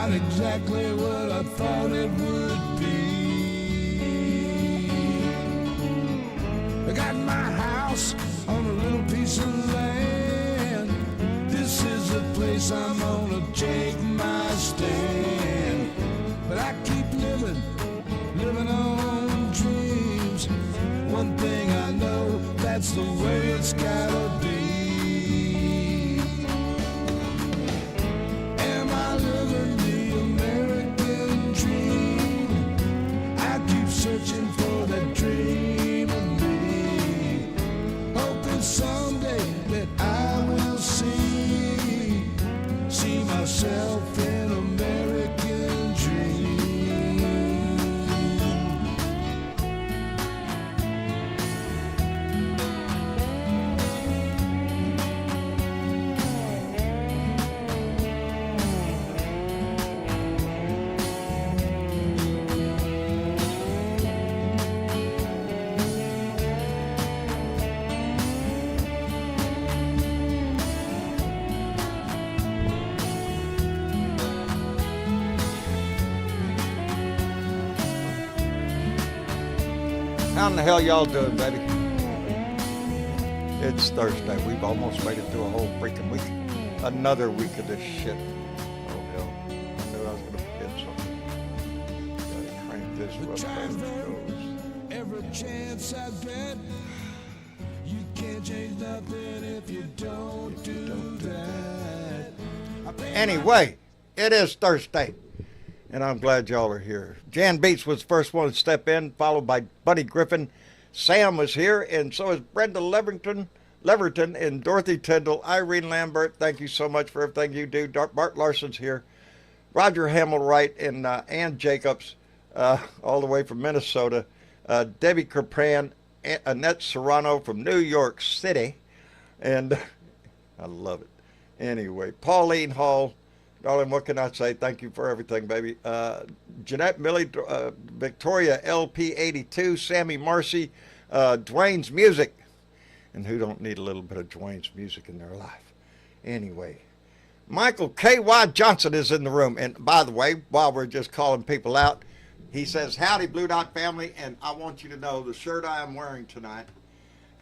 not exactly what I thought it would be. I got my house on a little piece of land. This is the place I'm gonna take my stand. But I keep living on dreams. One thing I know, that's the way it's gotta be. Am I living the American dream? I keep searching for that dream of me, hoping someday that I will see myself in American dream. How in the hell y'all doing, baby? It's Thursday. We've almost made it through a whole freaking week. Another week of this shit. Oh hell. I knew I was gonna forget something. Gotta crank this rough goes. Every chance I get, you can't change nothing if you don't do that. Anyway, it is Thursday, and I'm glad y'all are here. Jan Beats was the first one to step in, followed by Buddy Griffin. Sam was here, and so is Brenda Leverton, and Dorothy Tyndall, Irene Lambert. Thank you so much for everything you do. Bart Larson's here. Roger Hamilwright and Ann Jacobs, all the way from Minnesota. Debbie Kerpran, Annette Serrano from New York City. And I love it. Anyway, Pauline Hall. Darling, what can I say? Thank you for everything, baby. Jeanette Millie, Victoria LP82, Sammy Marcy, Dwayne's Music. And who don't need a little bit of Dwayne's music in their life? Anyway, Michael K.Y. Johnson is in the room. And by the way, while we're just calling people out, he says, howdy, Blue Dot family. And I want you to know the shirt I am wearing tonight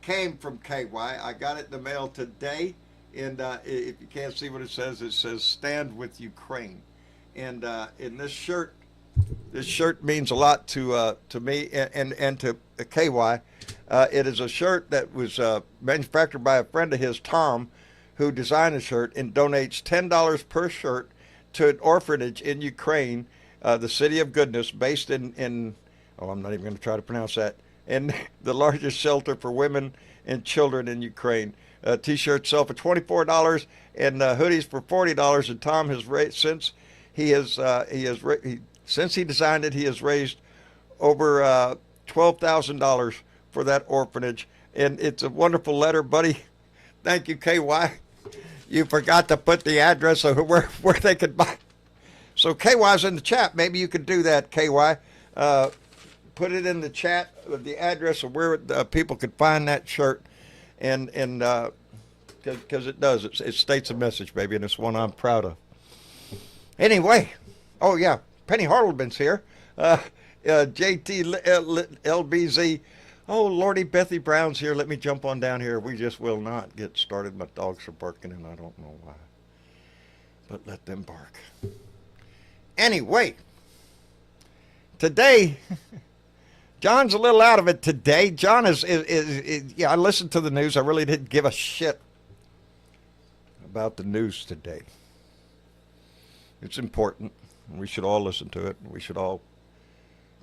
came from K.Y. I got it in the mail today. And if you can't see what it says "Stand with Ukraine." And in this shirt means a lot to me and to KY. It is a shirt that was manufactured by a friend of his, Tom, who designed the shirt and donates $10 per shirt to an orphanage in Ukraine, the City of Goodness, based in I'm not even going to try to pronounce that, in the largest shelter for women and children in Ukraine. T-shirts sell for $24 and hoodies for $40. And Tom has raised since he designed it, he has raised over $12,000 for that orphanage. And it's a wonderful letter, buddy. Thank you, KY. You forgot to put the address of where they could buy. So KY's in the chat. Maybe you could do that, KY. Put it in the chat, the address of where people could find that shirt. And because it does, it states a message, baby, and it's one I'm proud of. Anyway, oh yeah, Penny Hartlebin's here. JT LBZ. Oh Lordy, Bethy Brown's here. Let me jump on down here. We just will not get started. My dogs are barking, and I don't know why, but let them bark. Anyway, today. John's a little out of it today. John is yeah, I listened to the news. I really didn't give a shit about the news today. It's important. We should all listen to it. We should all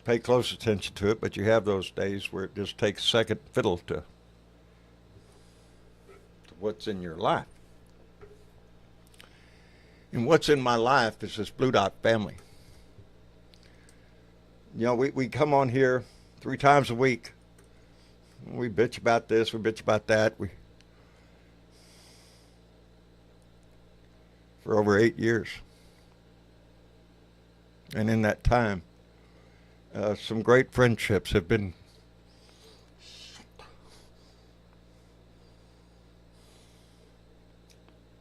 pay close attention to it. But you have those days where it just takes second fiddle to what's in your life. And what's in my life is this Blue Dot family. You know, we come on here 3 times a week. We bitch about this, we bitch about that. For over 8 years. And in that time, some great friendships have been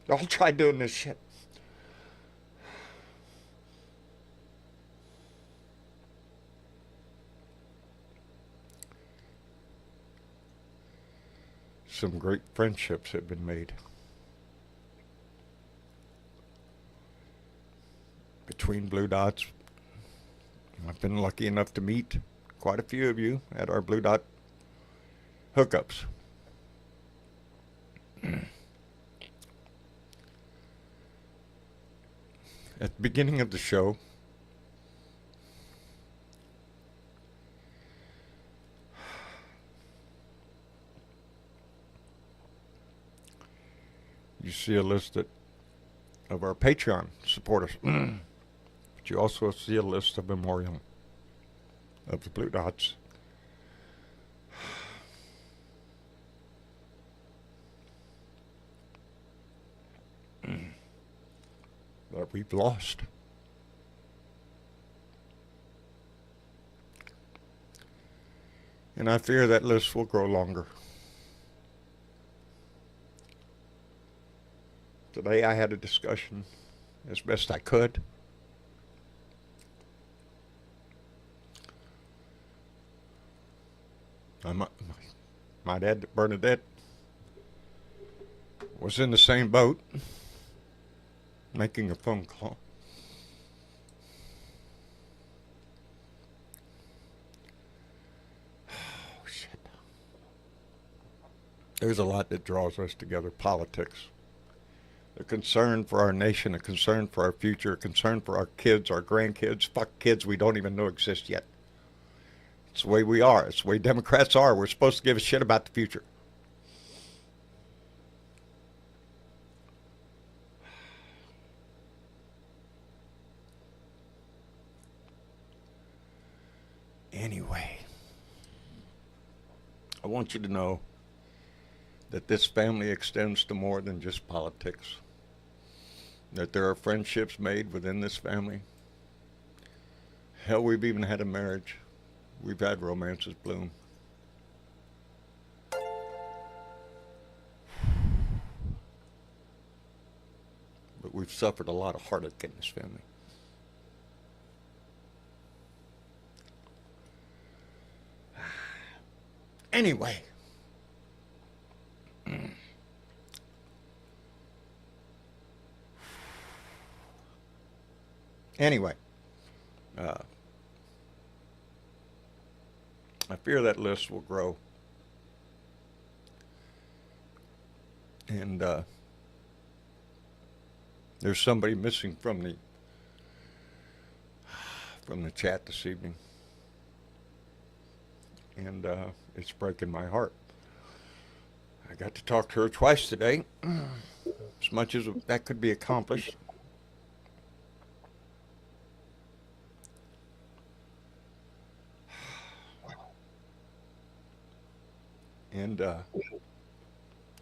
y'all try doing this shit. some great friendships have been made between Blue Dots. I've been lucky enough to meet quite a few of you at our Blue Dot hookups. At the beginning of the show, you see a list of our Patreon supporters. But you also see a list of memorial of the Blue Dots. That we've lost. And I fear that list will grow longer. Today I had a discussion as best I could. My dad, Bernadette, was in the same boat, making a phone call. Oh, shit. There's a lot that draws us together. Politics. A concern for our nation, a concern for our future, a concern for our kids, our grandkids, fuck kids we don't even know exist yet. It's the way we are. It's the way Democrats are. We're supposed to give a shit about the future. Anyway, I want you to know that this family extends to more than just politics. That there are friendships made within this family. Hell, we've even had a marriage. We've had romances bloom. But we've suffered a lot of heartache in this family. Anyway. Anyway. I fear that list will grow. And there's somebody missing from the chat this evening. And it's breaking my heart. I got to talk to her twice today. As much as that could be accomplished.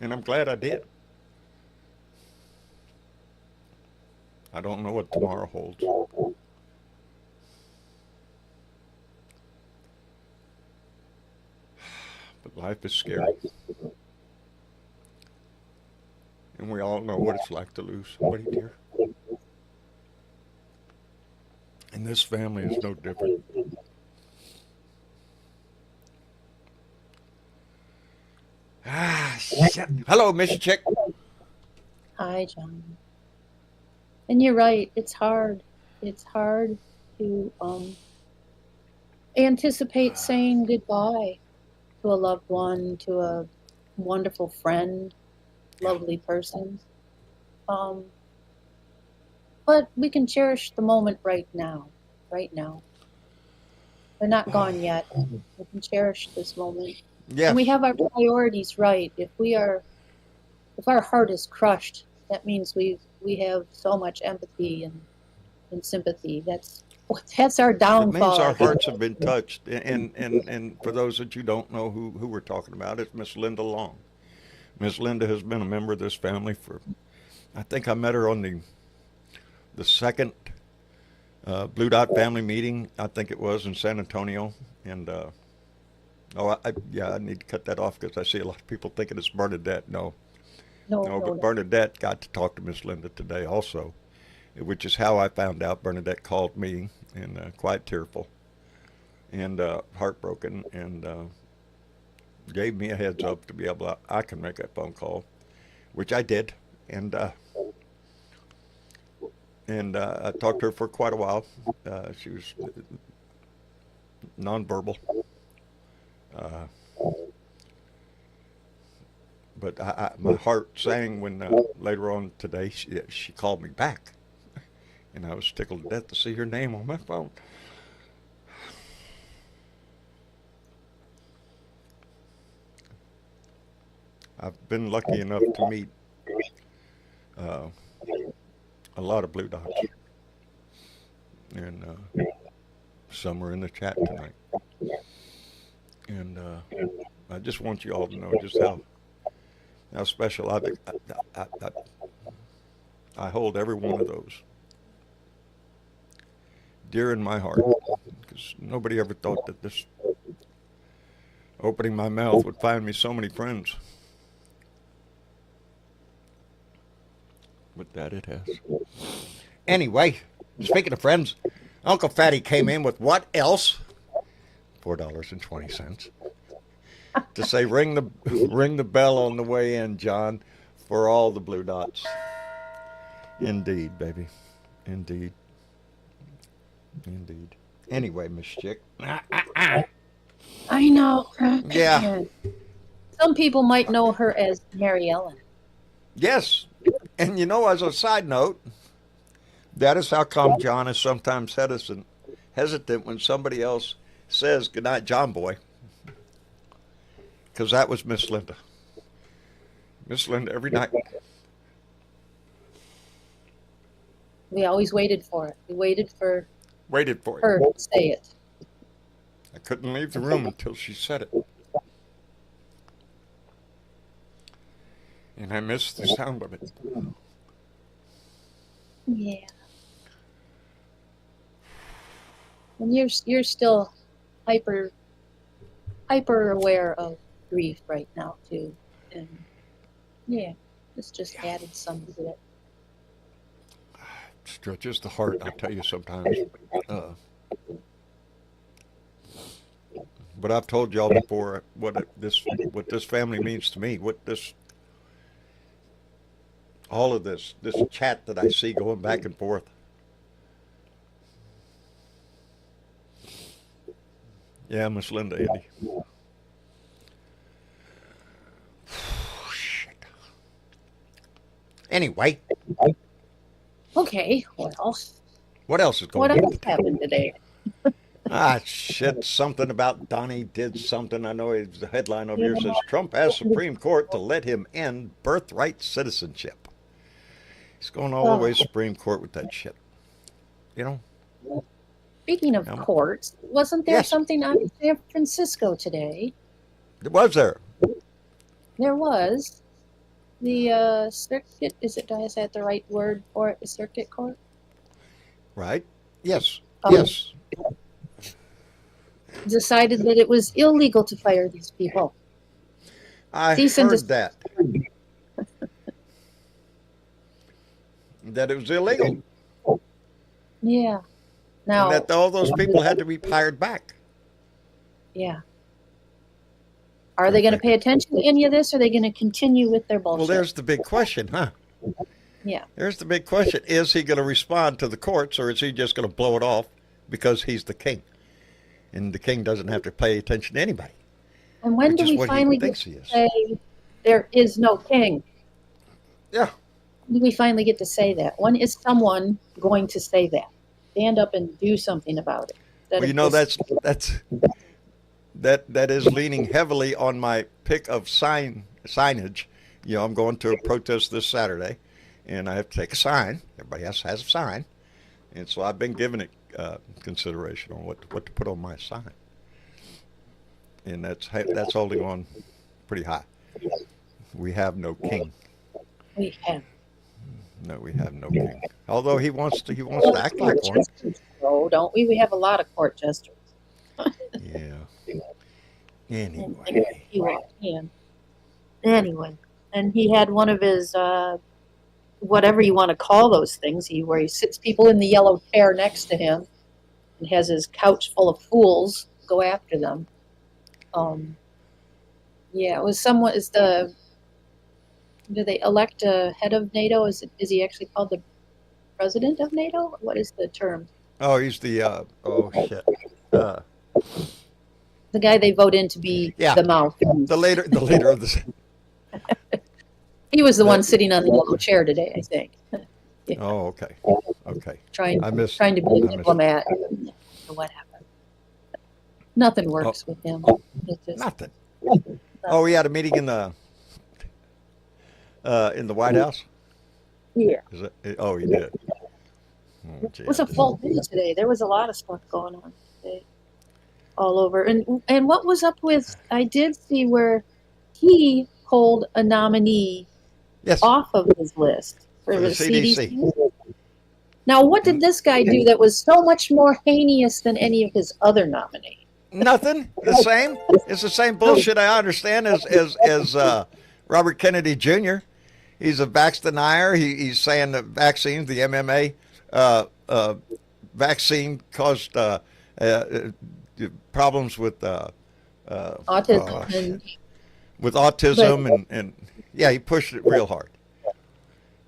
And I'm glad I did. I don't know what tomorrow holds. But life is scary. And we all know what it's like to lose somebody dear. And this family is no different. Shit. Hello, Miss Chick. Hi, John. And you're right. It's hard. It's hard to anticipate saying goodbye to a loved one, to a wonderful friend, lovely person. But we can cherish the moment right now. Right now. They're not gone yet. We can cherish this moment. Yes. And we have our priorities right. If our heart is crushed, that means we have so much empathy and sympathy. That's our downfall. It means our hearts have been touched. And for those that you don't know who we're talking about, it's Miss Linda Long. Miss Linda has been a member of this family for, I think I met her on the second Blue Dot family meeting, I think it was in San Antonio. And I need to cut that off because I see a lot of people thinking it's Bernadette. No, but Bernadette got to talk to Miss Linda today also, which is how I found out. Bernadette called me and quite tearful and heartbroken, and gave me a heads up to be able to, I can make that phone call, which I did. And I talked to her for quite a while. She was nonverbal. Uh, but my heart sang when later on today she called me back. And I was tickled to death to see her name on my phone. I've been lucky enough to meet uh, a lot of blue dots, and some are in the chat tonight. And I just want you all to know just how special I hold every one of those dear in my heart, because nobody ever thought that this opening my mouth would find me so many friends. But that it has. Anyway, speaking of friends, Uncle Fatty came in with what else? $4.20 to say ring the bell on the way in, John, for all the blue dots. Indeed, baby. Indeed. Indeed. Anyway, Miss Chick. I know. Yeah. Some people might know her as Mary Ellen. Yes. And you know, as a side note, that is how come John is sometimes hesitant when somebody else says goodnight, John boy. Because that was Miss Linda. Miss Linda every night. We always waited for it. We waited for her it. to say it. I couldn't leave the room until she said it. And I missed the sound of it. Yeah. And you're still hyper aware of grief right now too. And yeah, this just added some to it. Stretches the heart, I tell you sometimes. But I've told y'all before what this family means to me. All of this chat that I see going back and forth. Yeah, Miss Linda, Andy. Shit. Anyway. Okay, well. What else is going What on? else happened today? Shit, something about Donnie did something. I know the headline over here says Trump asks Supreme Court to let him end birthright citizenship. He's going all the way to Supreme Court with that shit. You know? Speaking of courts, wasn't there something out in San Francisco today? Was there? There was. The circuit, is that the right word for it? The circuit court? Right. Yes. Yes. Decided that it was illegal to fire these people. I heard that. That it was illegal. Yeah. Now, and that all those people had to be hired back. Yeah. Are they going to pay attention to any of this, or are they going to continue with their bullshit? Well, there's the big question, huh? Yeah. There's the big question. Is he going to respond to the courts, or is he just going to blow it off because he's the king? And the king doesn't have to pay attention to anybody. And when do we finally get to say there is no king? Yeah. When do we finally get to say that? When is someone going to say that? Stand up and do something about it. Well, you know, that is leaning heavily on my pick of signage. You know, I'm going to a protest this Saturday, and I have to take a sign. Everybody else has a sign, and so I've been giving it consideration on what to put on my sign, and that's holding on pretty high. We have no king. We have. No, we have no king. Although he wants to act like one. No, don't we? We have a lot of court jesters. Yeah. Anyway. Anyway, and he had one of his whatever you want to call those things, where he sits people in the yellow chair next to him and has his couch full of fools go after them. Yeah, it was somewhat. Do they elect a head of NATO? Is he actually called the president of NATO? What is the term? Oh, he's the oh shit. Uh, The guy they vote in to be yeah, the mouth. the leader of the. He was the one sitting on the yellow chair today, I think. Yeah, Oh, okay, okay. trying I missed. trying to be I a missed. diplomat. What happened? Nothing Oh, works with him. It's just nothing. Oh, we had a meeting in the White House. yeah. Is it? Oh, he did. Oh, It was a Jesus. full day today. There was a lot of stuff going on today, all over. And what was up with? I did see where he pulled a nominee Yes, off of his list for for the the CDC. CDC. Now, what did this guy do that was so much more heinous than any of his other nominees? Nothing. The same. It's the same bullshit. I understand as Robert Kennedy Jr. He's a vax denier. He's saying that vaccines, the MMA vaccine, caused problems with Autism. And, with but autism and yeah, he pushed it real hard.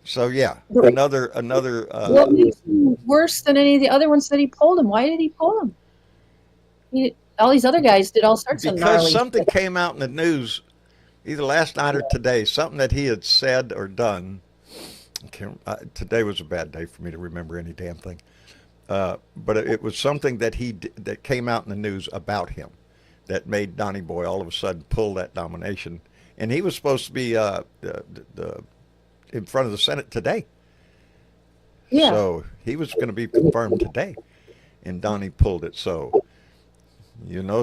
So yeah, another what makes him worse than any of the other ones that he pulled him? Why did he pull him? All these other guys did all sorts of because gnarly something shit. came out in the news either last night or today, something that he had said or done. Today was a bad day for me to remember any damn thing. But it was something that that came out in the news about him that made Donnie Boy all of a sudden pull that nomination. And he was supposed to be in front of the Senate today. Yeah. So he was going to be confirmed today. And Donnie pulled it. So,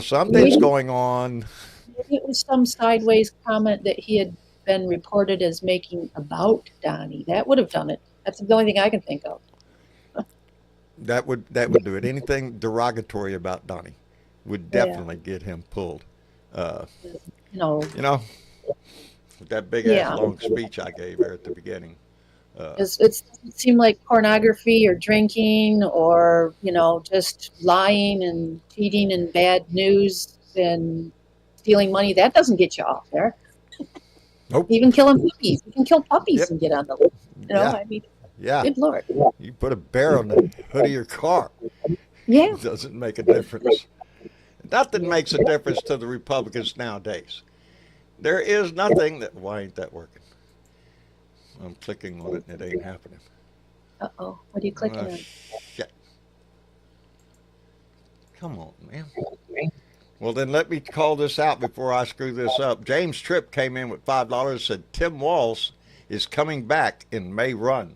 something's Maybe, going on. maybe it was some sideways comment that he had been reported as making about Donnie. That would have done it. That's the only thing I can think of. That would do it. Anything derogatory about Donnie would Yeah. definitely get him pulled. Uh, You know, you know, with that big yeah. ass long speech I gave there at the beginning. It seemed like pornography or drinking or, just lying and cheating and bad news and stealing money. That doesn't get you off there. Nope. Even killing puppies. You can kill puppies Yep. and get on the list. Yeah. I mean, Yeah. good Lord. You put a bear on the hood of your car. Yeah. It doesn't make a difference. Nothing makes a difference to the Republicans nowadays. There is nothing that. Why ain't that working? I'm clicking on it and it ain't happening. Uh-oh. What are you clicking on? Shit. Come on, man. Well, then let me call this out before I screw this up. James Tripp came in with $5, said Tim Walz is coming back in May run.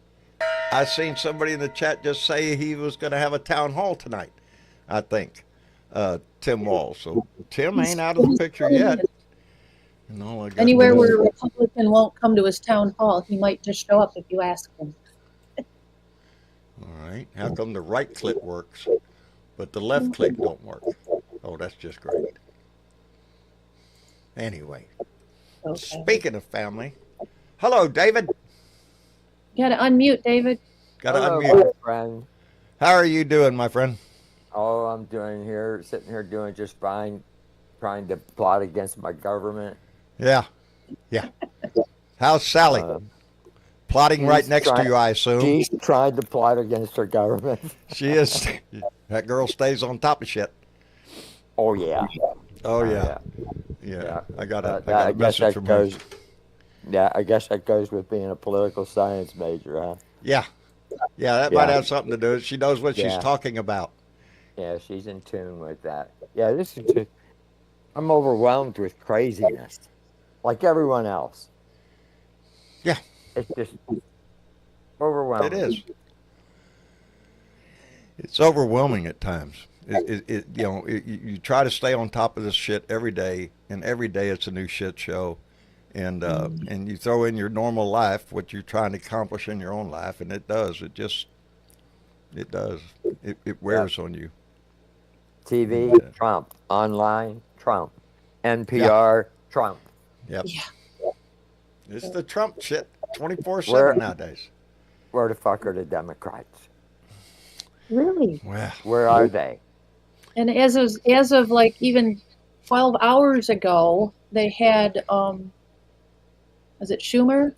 I seen somebody in the chat just say he was going to have a town hall tonight, I think, Tim Walz. So Tim ain't out of the picture yet. And all I got Anywhere is- where a Republican won't come to his town hall, he might just show up if you ask him. All right. How come the right click works, but the left click don't work? Oh, that's just great. Anyway, Okay. speaking of family, hello, David. You gotta unmute, David. Got to Hello, unmute. my friend. How are you doing, my friend? Oh, I'm sitting here doing just fine, trying to plot against my government. Yeah. Yeah. How's Sally? Plotting right she's next to trying- you, I assume. She's trying to plot against her government. She is. That girl stays on top of shit. Oh yeah. Oh, yeah. Yeah. Yeah. I got a I guess message that from her. goes. Yeah, I guess that goes with being a political science major, huh? Yeah. Yeah, that might Yeah. have something to do with it. She knows what she's Yeah. talking about. Yeah, she's in tune with that. Yeah, this is just. I'm overwhelmed with craziness, like everyone else. Yeah. It's just overwhelming. It is. It's overwhelming at times. You try to stay on top of this shit every day, and every day it's a new shit show, and you throw in your normal life, what you're trying to accomplish in your own life, and it does. It does. It wears on you. TV, Yeah. Trump. Online, Trump. NPR, Trump. Yep. Yeah. It's the Trump shit, 24/7 Where- nowadays. Where the fuck are the Democrats? Really? Well, Where are they? And as of like even 12 hours ago, they had, was it Schumer?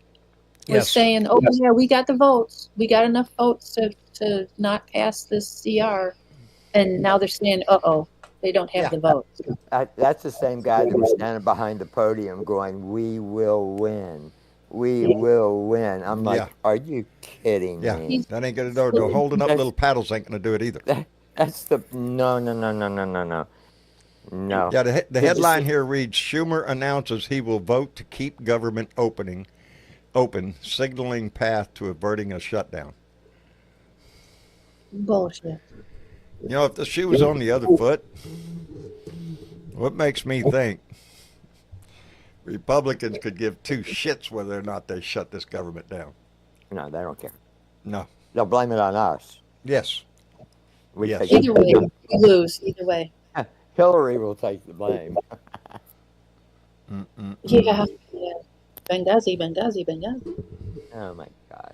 Was Yes. saying, oh yeah, we got the votes. We got enough votes to not pass this CR. And now they're saying, uh-oh, they don't have Yeah. the votes. That's the same guy that was standing behind the podium going, "We will win. We will win." I'm like, Yeah. "Are you kidding Yeah, me?" that ain't gonna do. No holding up That's- little paddles ain't gonna do it either. That's the no. No. Yeah, the Did you headline see- here reads: Schumer announces he will vote to keep government open, signaling path to averting a shutdown. Bullshit. You know, if the shoe was on the other foot, what makes me think Republicans could give two shits whether or not they shut this government down? No, they don't care. No. They'll blame it on us. Yes. We Yes. take Either way, we lose. Either way. Hillary will take the blame. Yeah. Benghazi, Benghazi, Benghazi. Oh my God.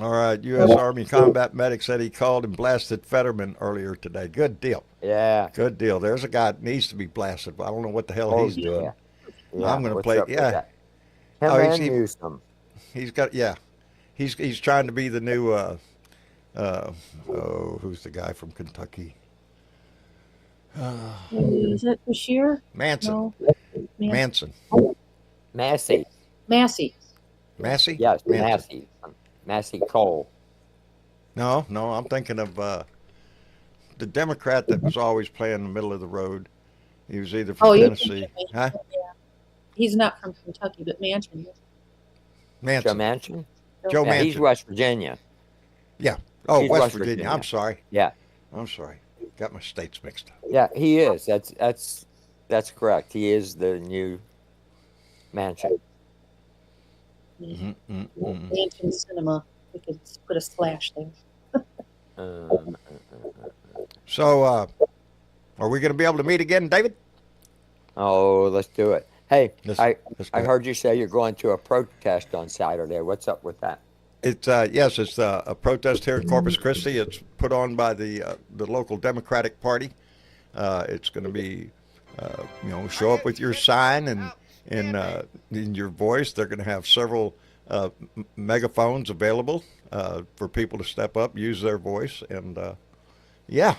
All right. U.S. Army combat medic said he called and blasted Fetterman earlier today. Good deal. Yeah. Good deal. There's a guy that needs to be blasted, but I don't know what the hell Oh, he's doing. Yeah. I'm gonna What's play- up with yeah. that? Him Oh, and he- Newsom. He's got He's trying to be the new who's the guy from Kentucky? Is it Bashir? Manson. No. Manson. Massey. Massey. Massey? Yes, Manson. Massey. Massey Cole. No, I'm thinking of the Democrat that was always playing in the middle of the road. He was either from Oh, you're Tennessee. thinking of Huh? Yeah. He's not from Kentucky, but Manchin. Joe Manson. Manchin? Joe Yeah, Manchin. he's West Virginia. Oh, he's West West Virginia. Virginia. I'm sorry. Yeah. I'm sorry. Got my states mixed up. Yeah, he is. That's correct. He is the new Manchin. Manchin Cinema. We could put a slash there. So, are we going to be able to meet again, David? Oh, let's do it. Hey, Let's I go. heard you say you're going to a protest on Saturday. What's up with that? It's yes, it's a protest here in Corpus Christi. It's put on by the local Democratic Party. It's going to be, show up with your sign and in your voice. They're going to have several megaphones available for people to step up, use their voice, and yeah,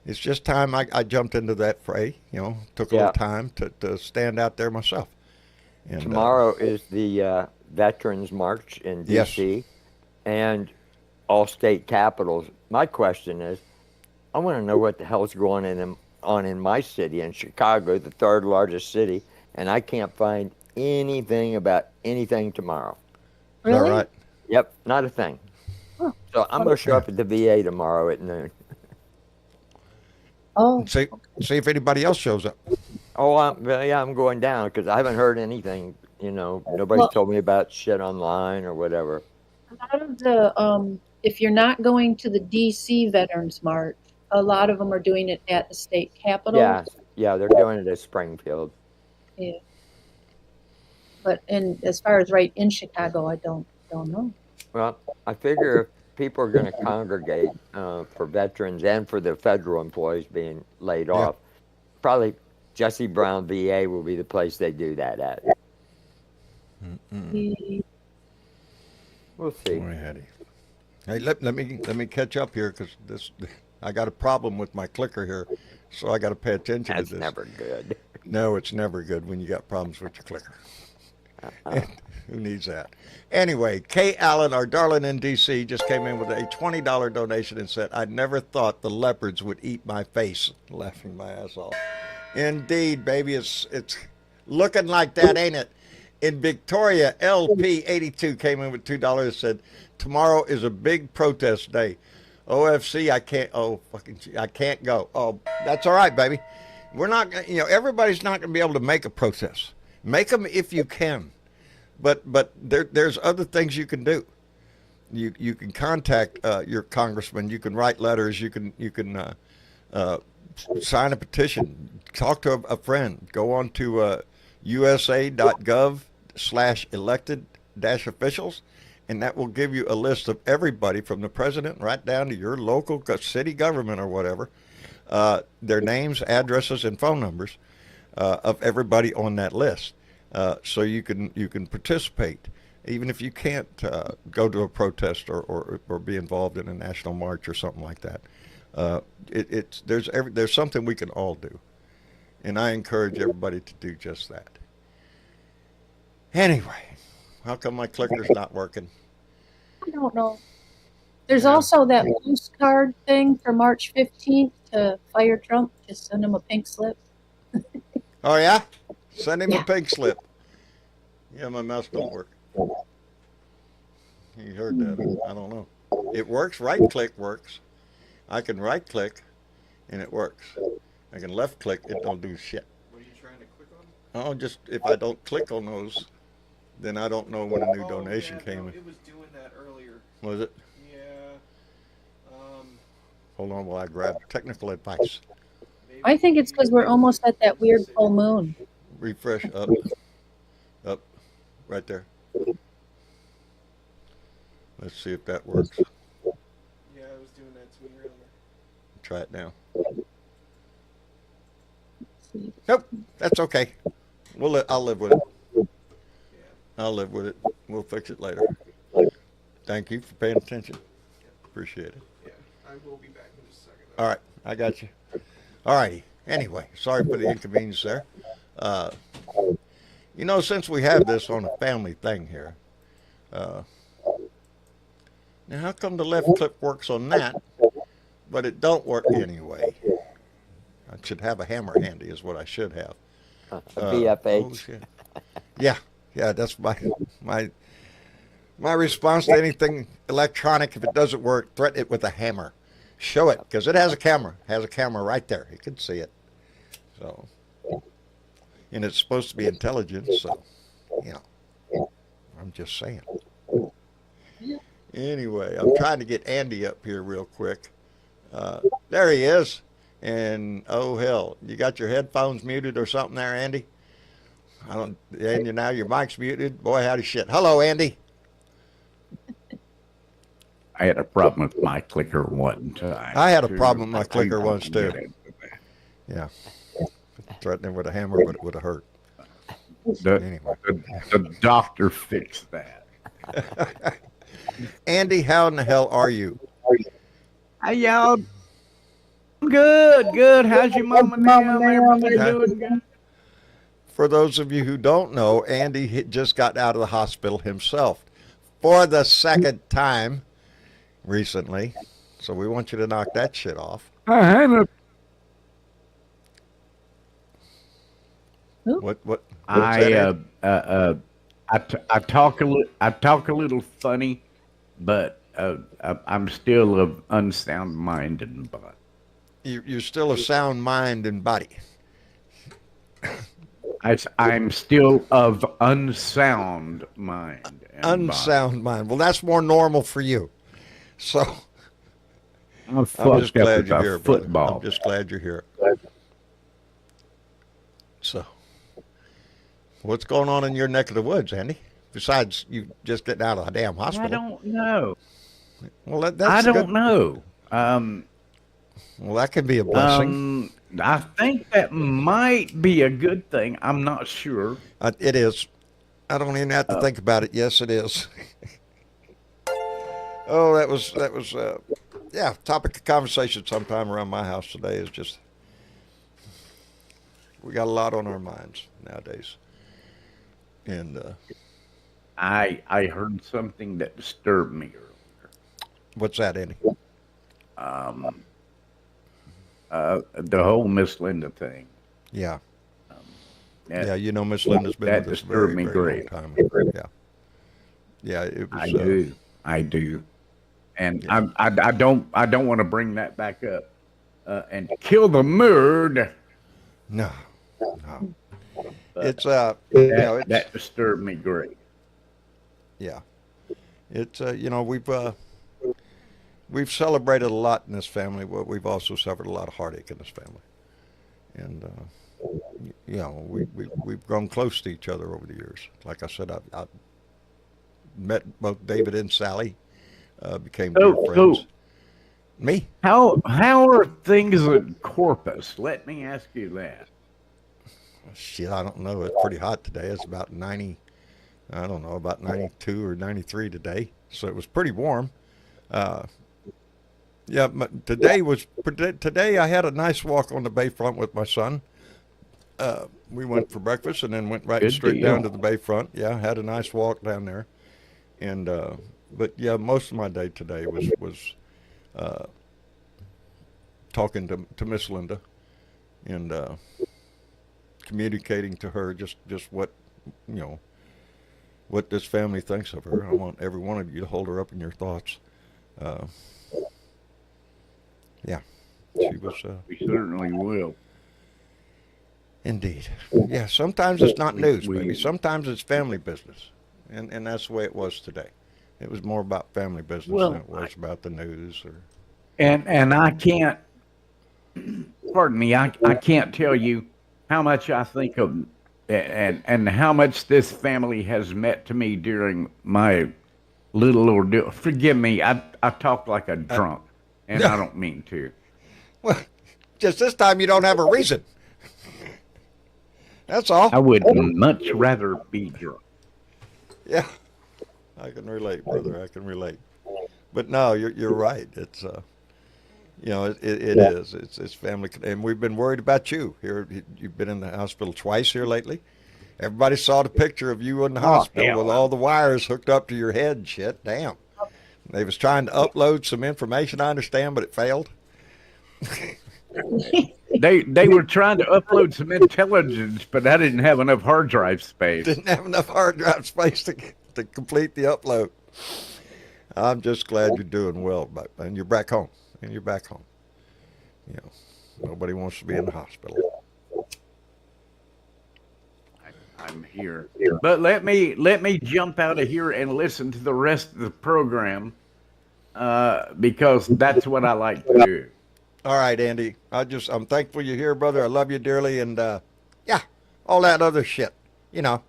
it's just time I jumped into that fray. Took a little time to stand out there myself. And, Tomorrow is the Veterans March in D.C. and all state capitals. My question is, I want to know what the hell's going on in my city, in Chicago, the third largest city, and I can't find anything about anything tomorrow. Is that Really? right? Yep, not a thing. Huh. So I'm going to show up at the VA tomorrow at noon. Oh, See if anybody else shows up. Oh, I'm going down because I haven't heard anything. Nobody's Well- told me about shit online or whatever. a lot of the if you're not going to the DC Veterans March, a lot of them are doing it at the state capitol. Yeah, they're doing it at Springfield. But as far as right in Chicago, I don't know. Well, I figure if people are going to congregate for veterans and for the federal employees being laid off, probably Jesse Brown VA will be the place they do that at. We'll see. Boy, Hattie. Hey, let me catch up here because I got a problem with my clicker here, so I got to pay attention That's to this. never good. No, it's never good when you got problems with your clicker. Who needs that? Anyway, Kay Allen, our darling in D.C., just came in with a $20 donation and said, "I never thought the leopards would eat my face." Laughing my ass off. Indeed, baby, it's looking like that, ain't it? In Victoria, LP82 came in with $2 and said, "Tomorrow is a big protest day. OFC, I can't go." Oh, that's all right, baby. We're not, everybody's not going to be able to make a protest. Make them if you can, but there's other things you can do. You can contact your congressman. You can write letters. You can sign a petition. Talk to a friend. Go on to usa.gov/elected-officials, and that will give you a list of everybody from the president right down to your local city government or whatever, their names, addresses, and phone numbers. of everybody on that list, so you can participate, even if you can't go to a protest or be involved in a national march or something like that. There's something we can all do, and I encourage everybody to do just that. Anyway, how come my clicker's not working? I don't know. There's Yeah. also that postcard thing for March 15th to fire Trump. Just send him a pink slip. Oh yeah, send him a Yeah. pink slip. Yeah, my mouse don't work. You heard that? I don't know. It works. Right click works. I can right click, and it works. I can left click. It don't do shit. What are you trying to click on? Oh, just if I don't click on those, then I don't know when a new Oh, donation yeah, came no, in. it was doing that earlier. Was it? Yeah. Hold on while I grab technical advice. Maybe I think it's because we're almost at that weird full moon. Refresh up, up, right there. Let's see if that works. Yeah, it was doing that to me earlier. Try it now. See. Nope, that's okay. I'll live with it. Yeah. I'll live with it. We'll fix it later. Thank you for paying attention. Appreciate it. Yeah. I will be back in just a second. All right, I got you. All righty. Anyway, sorry for the inconvenience there. Since we have this on a family thing here, now how come the left click works on that, but it don't work anyway? I should have a hammer handy, is what I should have. A Oh BFH. shit. Yeah, that's my response to anything electronic. If it doesn't work, threaten it with a hammer. Show it, because it has a camera. It has a camera right there. You can see it. So, and it's supposed to be intelligent. So, I'm just saying. Anyway, I'm trying to get Andy up here real quick. There he is. And oh hell, you got your headphones muted or something there, Andy? Andy, now your mic's muted. Boy, howdy shit. Hello, Andy. I had a problem with my clicker one time. I had a too. problem with my clicker I once, too. get into that. Yeah. Threatening with a hammer, but it would have hurt. Anyway. The doctor fixed that. Andy, how in the hell are you? Hey, y'all. Good. How's your mama now? Everybody doing good? For those of you who don't know, Andy just got out of the hospital himself for the second time recently. So we want you to knock that shit off. I had a What? I talk a little funny, but I'm still of unsound mind and body. You're still a sound mind and body. I'm still of unsound mind. And Unsound mind. Well, that's more normal for you. So body. I'm I'm fucked just up glad with you're a here, brother. football. I'm just glad you're here. So, what's going on in your neck of the woods, Andy? Besides you just getting out of a damn hospital. I don't know. Well, that's I don't good. know. Well, that could be a blessing. I think that might be a good thing. I'm not sure. It is. I don't even have to think about it. Yes, it is. Oh, that was yeah, topic of conversation sometime around my house today is just, we got a lot on our minds nowadays. And I heard something that disturbed me earlier. what's that, Andy? The whole Miss Linda thing. Yeah. That- Yeah, you know Miss Linda's been that with us disturbed very, me very great. long time. Yeah. Yeah, it was. I do. And yeah. I don't want to bring that back up and kill the mood. No. But It's that disturbed me great. yeah. It's we've celebrated a lot in this family, but we've also suffered a lot of heartache in this family. And we've grown close to each other over the years. Like I said, I've met both David and Sally, became dear friends. Me? How are things at Corpus? Let me ask you that. Shit, I don't know. It's pretty hot today. It's about 90. I don't know, about 92 or 93 today. So it was pretty warm. Yeah, but today I had a nice walk on the bayfront with my son. We went for breakfast and then went right Good straight deal. down to the bayfront. Yeah, had a nice walk down there. And but yeah, most of my day today was talking to Miss Linda and communicating to her just what what this family thinks of her. I want every one of you to hold her up in your thoughts. Yeah, she was. We certainly will. Indeed. Yeah, sometimes it's not news, we- baby. Sometimes it's family business. And that's the way it was today. It was more about family business Well, than it was about the news or And I can't, pardon me, I can't tell you how much I think of and how much this family has meant to me during my little ordeal. Forgive me, I talk like a drunk, and I don't mean to. well, just this time you don't have a reason. That's all. I would much rather be drunk. Yeah. I can relate, brother. I can relate. But no, you're right. It's it is. It's family, and we've been worried about you here. You've been in the hospital twice here lately. Everybody saw the picture of you in the hospital hell with no. all the wires hooked up to your head. And shit, damn. They was trying to upload some information, I understand, but it failed. They were trying to upload some intelligence, but I didn't have enough hard drive space. Didn't have enough hard drive space to complete the upload. I'm just glad you're doing well, and you're back home. And you're back home. You know, nobody wants to be in the hospital. I'm here. But let me jump out of here and listen to the rest of the program because that's what I like to do. All right, Andy. I'm thankful you're here, brother. I love you dearly, and yeah, all that other shit. You know,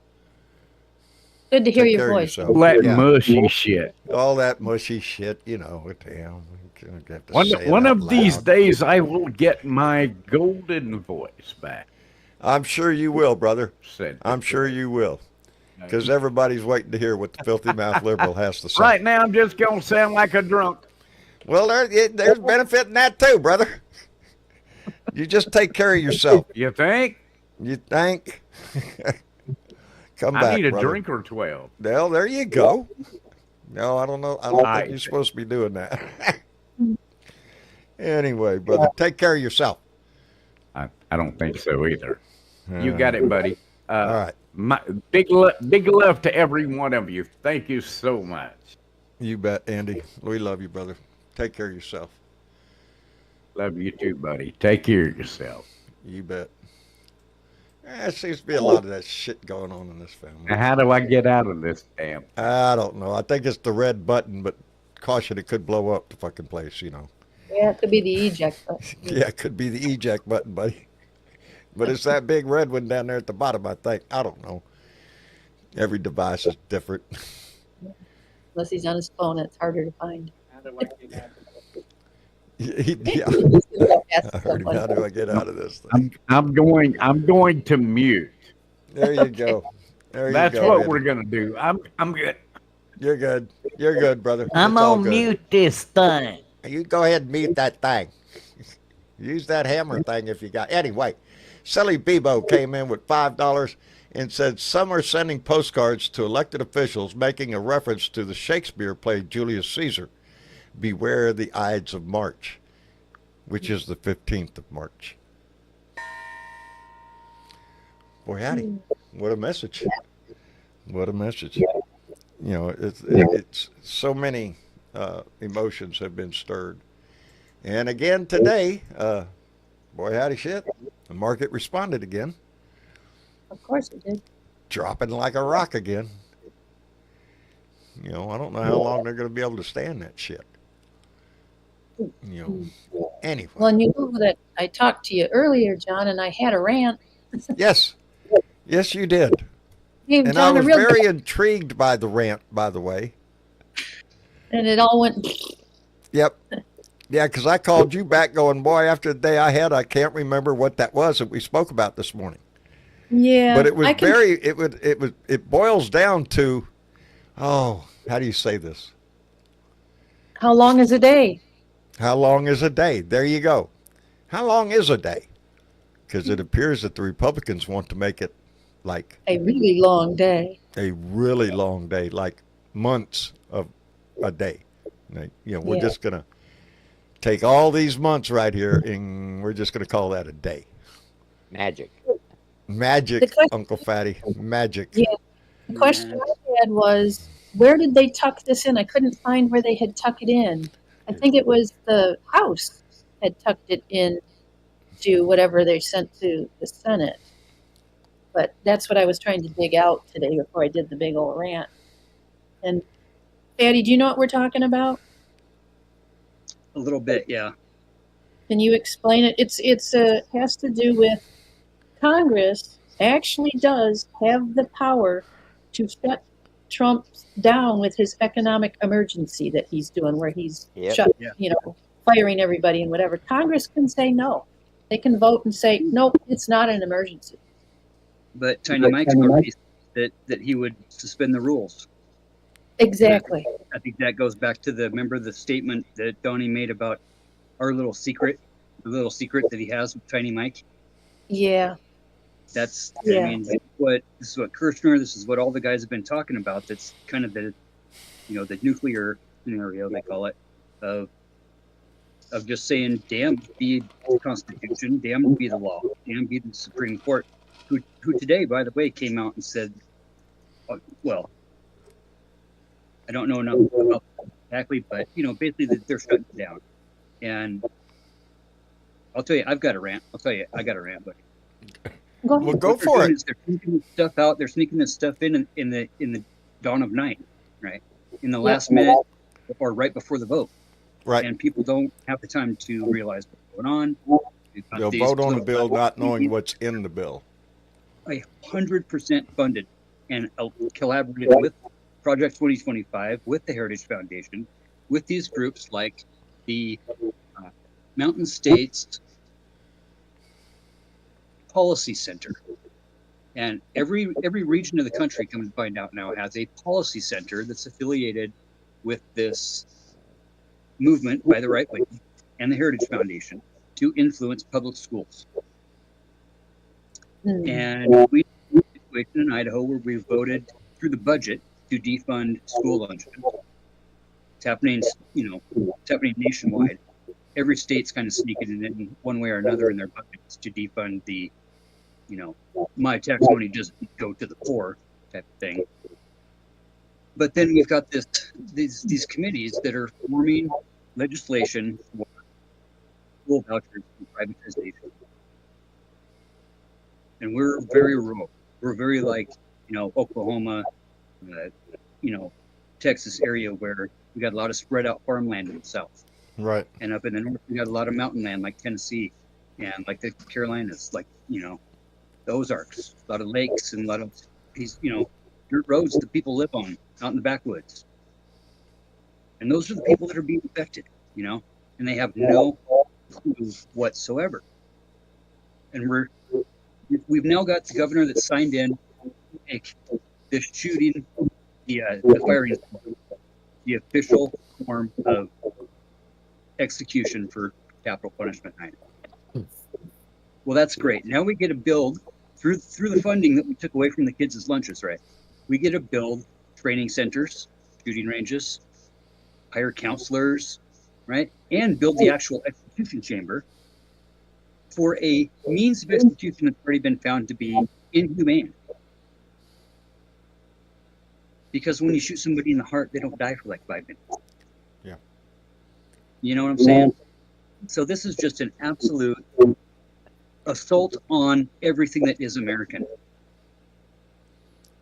Good to hear Take your care of voice. yourself. All that Yeah. mushy shit. all that mushy shit. You know, damn. we have to One say it one out of these loud. days, I will get my golden voice back. I'm sure you will, brother. Said I'm sure you will, because everybody's waiting to hear what the filthy mouth liberal has to say. right now, I'm just gonna sound like a drunk. Well, there's benefit in that too, brother. You just take care of yourself. You think? You think? Come I back, need a brother. drink or 12. Well, there you go. No, I don't know. I don't I- think you're supposed to be doing that. Anyway, brother, take care of yourself. I don't think so either. You got it, buddy. All right. My big love to every one of you. Thank you so much. You bet, Andy. We love you, brother. Take care of yourself. Love you too, buddy. Take care of yourself. You bet. There seems to be a lot of that shit going on in this family. Now, how do I get out of this damn? I don't know. I think it's the red button, but caution, it could blow up the fucking place, you know. Yeah, it could be the eject button. Yeah, it could be the eject button, buddy. But it's that big red one down there at the bottom, I think. I don't know. Every device is different. Unless he's on his phone, it's harder to find. How do I get out of this? Yeah. Ask I heard him. someone. How do I get out of this thing? I'm going to mute. There you go. There That's you go. what Andy. we're gonna do. I'm good. You're good. You're good, brother. I'm It's all gonna good. mute this thing. You go ahead and mute that thing. Use that hammer thing if you got. Anyway, Silly Bebo came in with $5 and said some are sending postcards to elected officials making a reference to the Shakespeare play Julius Caesar. Beware the Ides of March, which is the 15th of March. Boy, howdy. What a message. What a message. You know, it's so many emotions have been stirred. And again today, boy, howdy shit, the market responded again, Of course it did. dropping like a rock again. You know, I don't know how long they're going to be able to stand that shit. You know, anyway. Well, and you know that I talked to you earlier, John, and I had a rant. Yes. Yes, you did. Gave And I John a was real very intrigued by the rant, by the way. and it all went. Yep. Yeah, because I called you back going, boy, after the day I had, I can't remember what that was that we spoke about this morning. Yeah. But it was I can, it boils down to, oh, how do you say this? how long is a day? How long is a day? There you go. How long is a day? Because it appears that the Republicans want to make it like A really long day. a really long day, like months of a day. Like, we're Yeah. just gonna take all these months right here, and we're just gonna call that a day. Magic. Magic, The question, Uncle Fatty, magic. yeah, the question I had was, where did they tuck this in? I couldn't find where they had tucked it in. I think it was the House had tucked it in to whatever they sent to the Senate. But that's what I was trying to dig out today before I did the big old rant. And Patty, do you know what we're talking about? A little bit, yeah. Can you explain it? It's has to do with Congress actually does have the power to shut Trump down with his economic emergency that he's doing, where he's Yep. firing everybody and whatever. Congress can say no. They can vote and say, nope, it's not an emergency. But Tiny Mike's already said that he would suspend the rules. Exactly. I think that goes back to the statement that Donnie made about our little secret, the little secret that he has with Tiny Mike. Yeah. That's, Yeah. I mean, this is what Kirshner, this is what all the guys have been talking about. That's kind of the nuclear scenario, they call it, of just saying, damn be the Constitution, damn be the law, damn be the Supreme Court, who today, by the way, came out and said, well, I don't know enough about exactly, but basically that they're shutting down. And I'll tell you, I got a rant, buddy. Go Well, ahead. go What they're for doing it. is they're sneaking this stuff out. They're sneaking this stuff in the dawn of night, right? In the last minute or right before the vote. Right. And people don't have the time to realize what's going on. They'll vote on the bill not knowing what's in the bill. 100% funded and collaborated with Project 2025, with the Heritage Foundation, with these groups like the Mountain States Policy Center. And every region of the country, come to find out now, has a policy center that's affiliated with this movement by the right wing and the Heritage Foundation to influence public schools. And we have a situation in Idaho where we voted through the budget to defund school lunches. It's happening, it's happening nationwide. Every state's kind of sneaking it in one way or another in their budgets to defund the, my tax money doesn't go to the poor type of thing. But then we've got these committees that are forming legislation for school vouchers and privatization. And we're very rural. We're very like, Oklahoma, Texas area where we got a lot of spread out farmland in the south. Right. And up in the north, we got a lot of mountain land like Tennessee and like the Carolinas, like, the Ozarks, a lot of lakes and a lot of these, dirt roads that people live on out in the backwoods. And those are the people that are being affected, and they have no clue whatsoever. And we've now got the governor that signed in this shooting, the firing, the official form of execution for capital punishment night. Well, that's great. Now we get to build through the funding that we took away from the kids' lunches, right? We get to build training centers, shooting ranges, hire counselors, right? And build the actual execution chamber for a means of execution that's already been found to be inhumane. Because when you shoot somebody in the heart, they don't die for like 5 minutes. Yeah. You know what I'm saying? So this is just an absolute assault on everything that is American.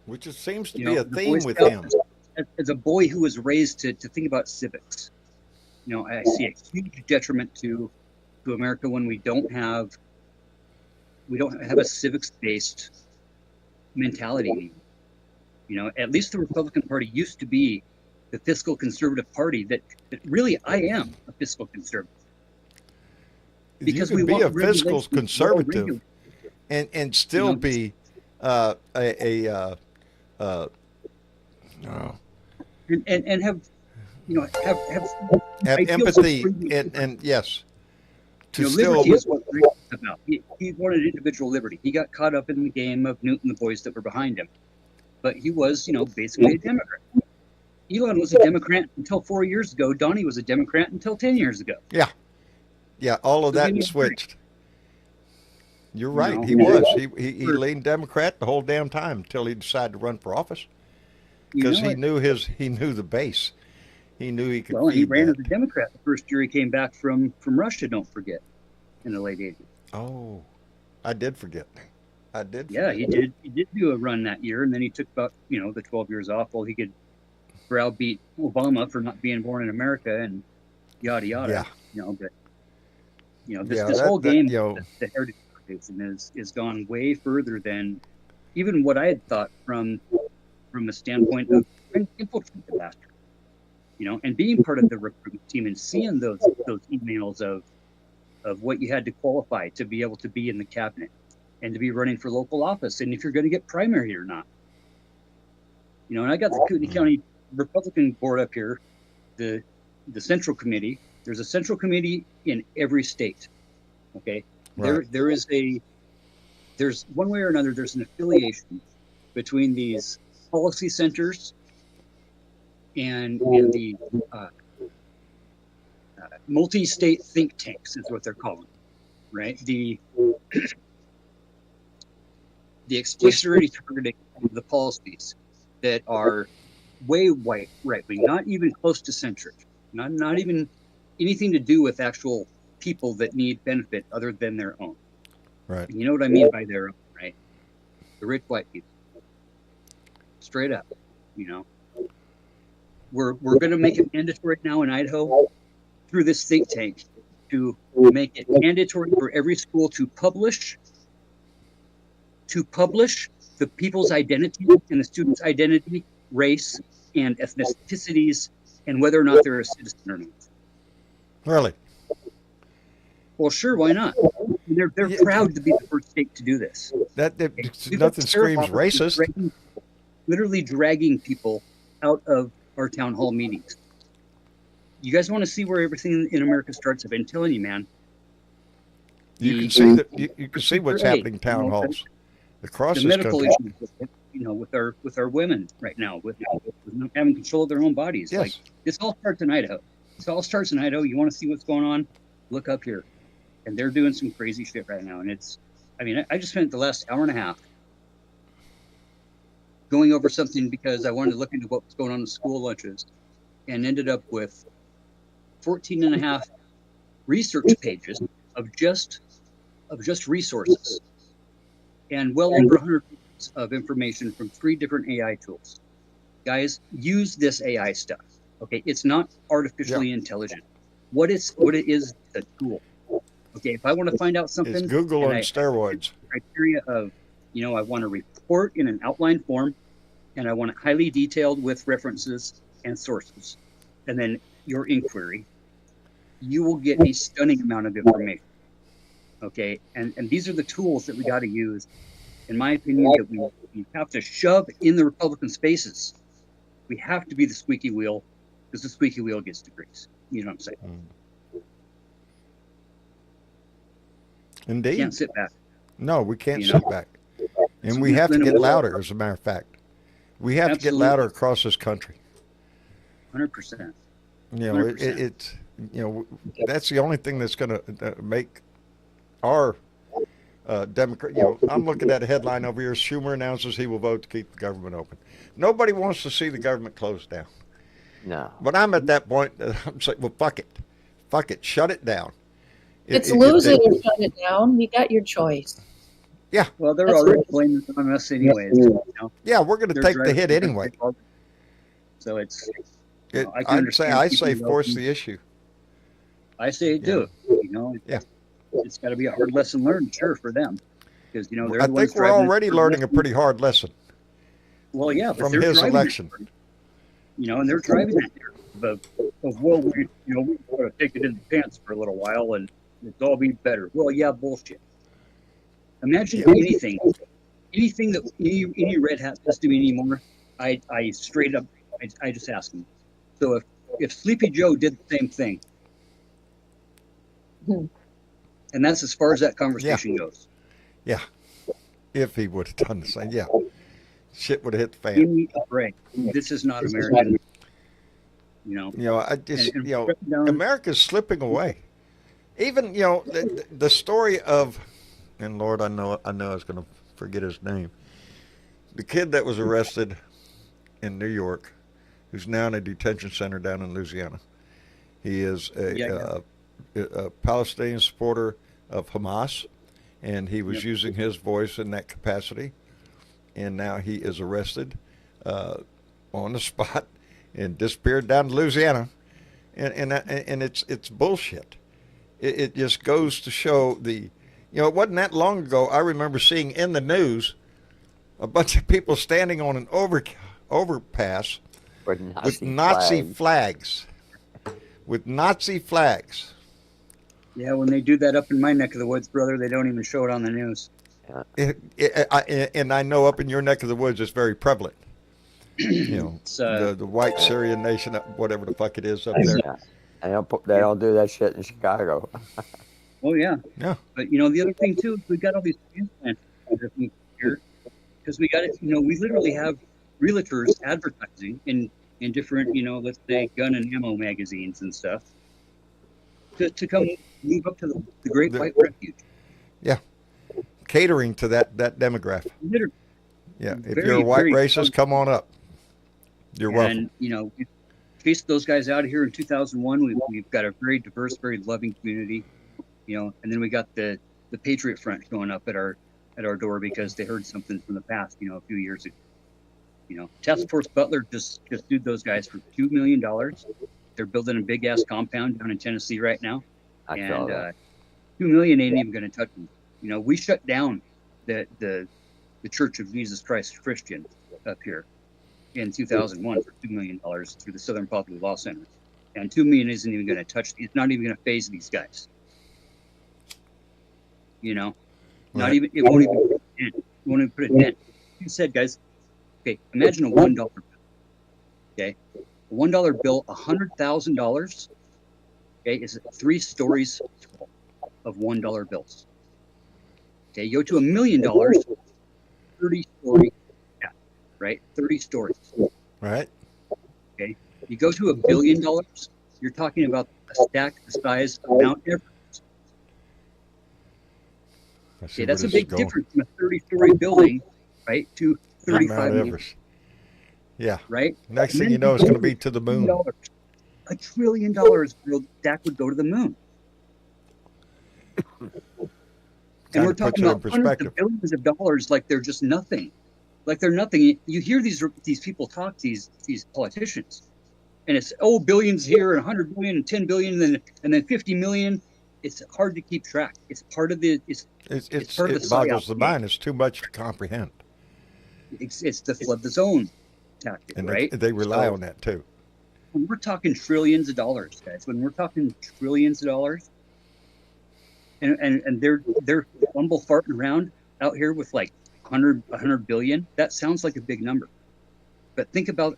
Which just seems to be a the theme Boy with Scouts, him. as a boy who was raised to think about civics, I see a huge detriment to America when we don't have a civics-based mentality. At least the Republican Party used to be the fiscal conservative party that really I am a fiscal conservative. Because you can be a fiscal conservative and still be and have, have ideals of empathy freedom. and yes, to Liberty still is what Reagan was about. He wanted individual liberty. He got caught up in the game of Newton and the boys that were behind him, but he was, basically a Democrat. Elon was a Democrat until 4 years ago. Donnie was a Democrat until 10 years ago. yeah, all of So that give me a switched. You're You right. know, He you was. know, He leaned Democrat the whole damn time until he decided to run for office You because know it. he knew the base. He knew he could Well, and he feed ran that. as a Democrat the first year he came back from Russia. Don't forget, in the late 80s. Oh, I did forget. I did. Yeah, forget. he did. He did do a run that year, and then he took about the 12 years off while he could browbeat Obama for not being born in America and yada yada. Yeah. But Yeah, this whole game, you know, the Heritage Foundation is gone way further than even what I had thought from a standpoint of trying to infiltrate the bastard. And being part of the recruitment team and seeing those emails of what you had to qualify to be able to be in the cabinet and to be running for local office, and if you're going to get primary or not. And I got the Kootenai County Republican board up here, the Central Committee. There's a Central Committee in every state. Okay, Right. there's one way or another. There's an affiliation between these policy centers and the multi-state think tanks is what they're calling, right? The explicitly targeting of the policies that are way right-wing, not even close to centric, not even anything to do with actual people that need benefit other than their own. Right. And you know what I mean by their own, right? The rich white people. Straight up, We're going to make it mandatory now in Idaho through this think tank to make it mandatory for every school to publish the people's identity and the students' identity, race, and ethnicities, and whether or not they're a citizen or not. Really? Well, sure, why not? They're Yeah. proud to be the first state to do this. We've got Nothing screams sheriff officers racist. literally dragging people out of our town hall meetings. You guys want to see where everything in America starts? I've been telling you, man. You can see that. You can see what's happening in town halls across The this medical country. issues, with our women right now, with not having control of their own bodies. Yes. Like, this all starts in Idaho. This all starts in Idaho. You want to see what's going on? Look up here. And they're doing some crazy shit right now. And I just spent the last hour and a half going over something because I wanted to look into what was going on in school lunches, and ended up with 14 and a half research pages of just resources, and well over 100 pages of information from 3 different AI tools. Guys, use this AI stuff. Okay, it's not artificially intelligent. What it is a tool. Okay, if I want to find out something, It's Google and on I- steroids. criteria of, I want a report in an outline form, and I want it highly detailed with references and sources, and then your inquiry, you will get a stunning amount of information. Okay, and these are the tools that we got to use, in my opinion, that we have to shove in the Republican spaces. We have to be the squeaky wheel, because the squeaky wheel gets the grease. You know what I'm saying? Indeed. Can't sit back. No, we can't You know? sit back. And we have to get louder, as a matter of fact. We have to get Absolutely. louder across this country. 100%. You know, 100%. it's that's the only thing that's going to make our Democrat. I'm looking at a headline over here. Schumer announces he will vote to keep the government open. Nobody wants to see the government closed down. No. But I'm at that point. I'm saying, well, fuck it, shut it down. It's losing or shut it down. You got your choice. Well, they're That's already right. blaming it on us anyways. Yeah, we're going to They're take the driving hit anyway. So it's. I can understand say people force voting. the issue. I say do it. Yeah. It's got to be a hard lesson learned, sure, for them, because they're I the ones think we're driving it. already learning a pretty hard lesson Well, yeah, but from they're his driving election. It, and they're driving that narrative of well, we got to take it in the pants for a little while and it'll all be better. Well, yeah, bullshit. Imagine anything that any red hat says to me anymore, I straight up, I just ask them. So if Sleepy Joe did the same thing, and that's as far as that conversation goes. Yeah. If he would have done the same, yeah, shit would have hit the fan. Give me a break. This is not American. I just, and America's slipping away. Even, the story of, and Lord, I know I was going to forget his name. The kid that was arrested in New York, who's now in a detention center down in Louisiana. He is a Palestinian supporter of Hamas, and he was using his voice in that capacity. And now he is arrested on the spot and disappeared down to Louisiana. And it's bullshit. It just goes to show it wasn't that long ago. I remember seeing in the news a bunch of people standing on an overpass with Nazi flags. With Nazi flags. Yeah, when they do that up in my neck of the woods, brother, they don't even show it on the news. And I know up in your neck of the woods, it's very prevalent. The white Syrian nation, whatever the fuck it is up there. Yeah. They don't do that shit in Chicago. Oh yeah. Yeah. But the other thing too is we got all these transplants here because we got it. We literally have realtors advertising in different, let's say gun and ammo magazines and stuff to come move up to the Great White Refuge. Yeah. Catering to that demographic. Literally. Yeah. If you're a white racist, come on up. You're welcome. And we chased those guys out of here in 2001. We've got a very diverse, very loving community. And then we got the Patriot Front showing up at our door because they heard something from the past, a few years ago. Task Force Butler just sued those guys for $2 million. They're building a big ass compound down in Tennessee right now, and $2 million ain't even going to touch them. We shut down the Church of Jesus Christ Christian up here in 2001 for $2 million through the Southern Poverty Law Center, and $2 million isn't even going to touch. It's not even going to phase these guys. Not even, it won't even put a dent. It won't even put a dent. You said, guys, okay, imagine a $1 bill. Okay, a $1 bill, $100,000. Okay, is 3 stories of $1 bills. Okay, you go to $1 million, 30-story, right? 30 stories. Right. Okay, you go to $1 billion, you're talking about a stack the size of Mount Everest. Okay, that's a big difference from a 30-story building, right, to 35 meters. Yeah. Right? Next thing you know, it's going to be to the moon. $1 trillion that would go to the moon. And we're talking about hundreds of billions of dollars like they're just nothing. Like they're nothing. You hear these people talk, these politicians, and it's, billions here and 100 billion and 10 billion and then 50 million. It's hard to keep track. It's part of the it boggles the mind. It's too much to comprehend. It's the flood the zone tactic, and right? They rely on that too. When we're talking trillions of dollars, guys, when we're talking trillions of dollars, and they're fumble farting around out here with like 100 billion, that sounds like a big number. But think about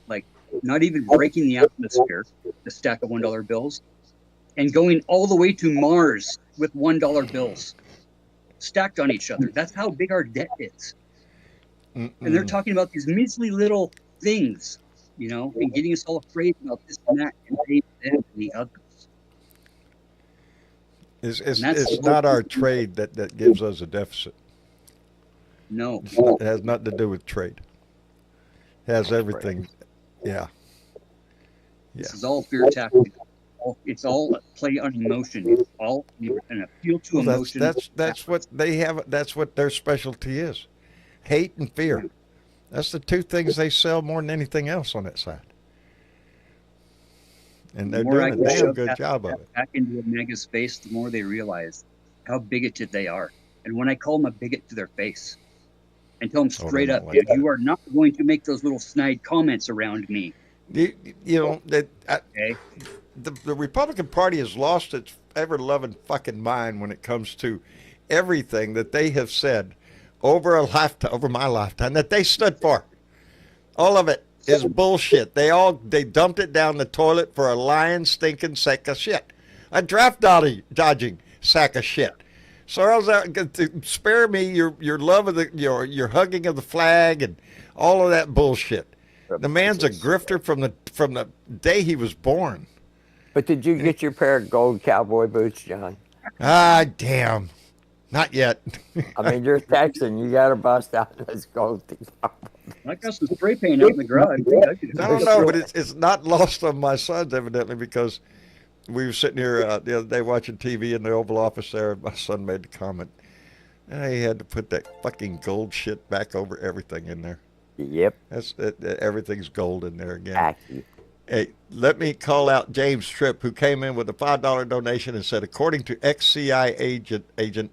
like not even breaking the atmosphere, the stack of $1 bills, and going all the way to Mars with $1 bills stacked on each other. That's how big our debt is. And they're talking about these measly little things, and getting us all afraid about this and that and they, them, and the others. It's not our trade that gives us a deficit. No. It has nothing to do with trade. It has everything. Yeah. This is all fear tactic. It's all play on emotion. It's all an appeal to emotion. That's what they have. That's what their specialty is. Hate and fear. That's the 2 things they sell more than anything else on that side. And they're doing a damn good job of it. Back into a mega space, the more they realize how bigoted they are. And when I call them a bigot to their face and tell them straight up, dude, you are not going to make those little snide comments around me. The Republican Party has lost its ever-loving fucking mind when it comes to everything that they have said over my lifetime that they stood for. All of it is bullshit. They dumped it down the toilet for a lying, stinking sack of shit, a draft dodging sack of shit. So I was to spare me your love of your hugging of the flag and all of that bullshit. The man's a grifter from the day he was born. But did you get your pair of gold cowboy boots, John? Ah, damn. Not yet. I mean, you're Texan. You got to bust out those gold cowboy. I got some spray paint out in the garage. I don't know, but it's not lost on my sons, evidently, because we were sitting here the other day watching TV in the Oval Office there. My son made the comment, he had to put that fucking gold shit back over everything in there. Yep. Everything's gold in there again. Tacky. Hey, let me call out James Tripp, who came in with a $5 donation and said, according to ex-CIA agent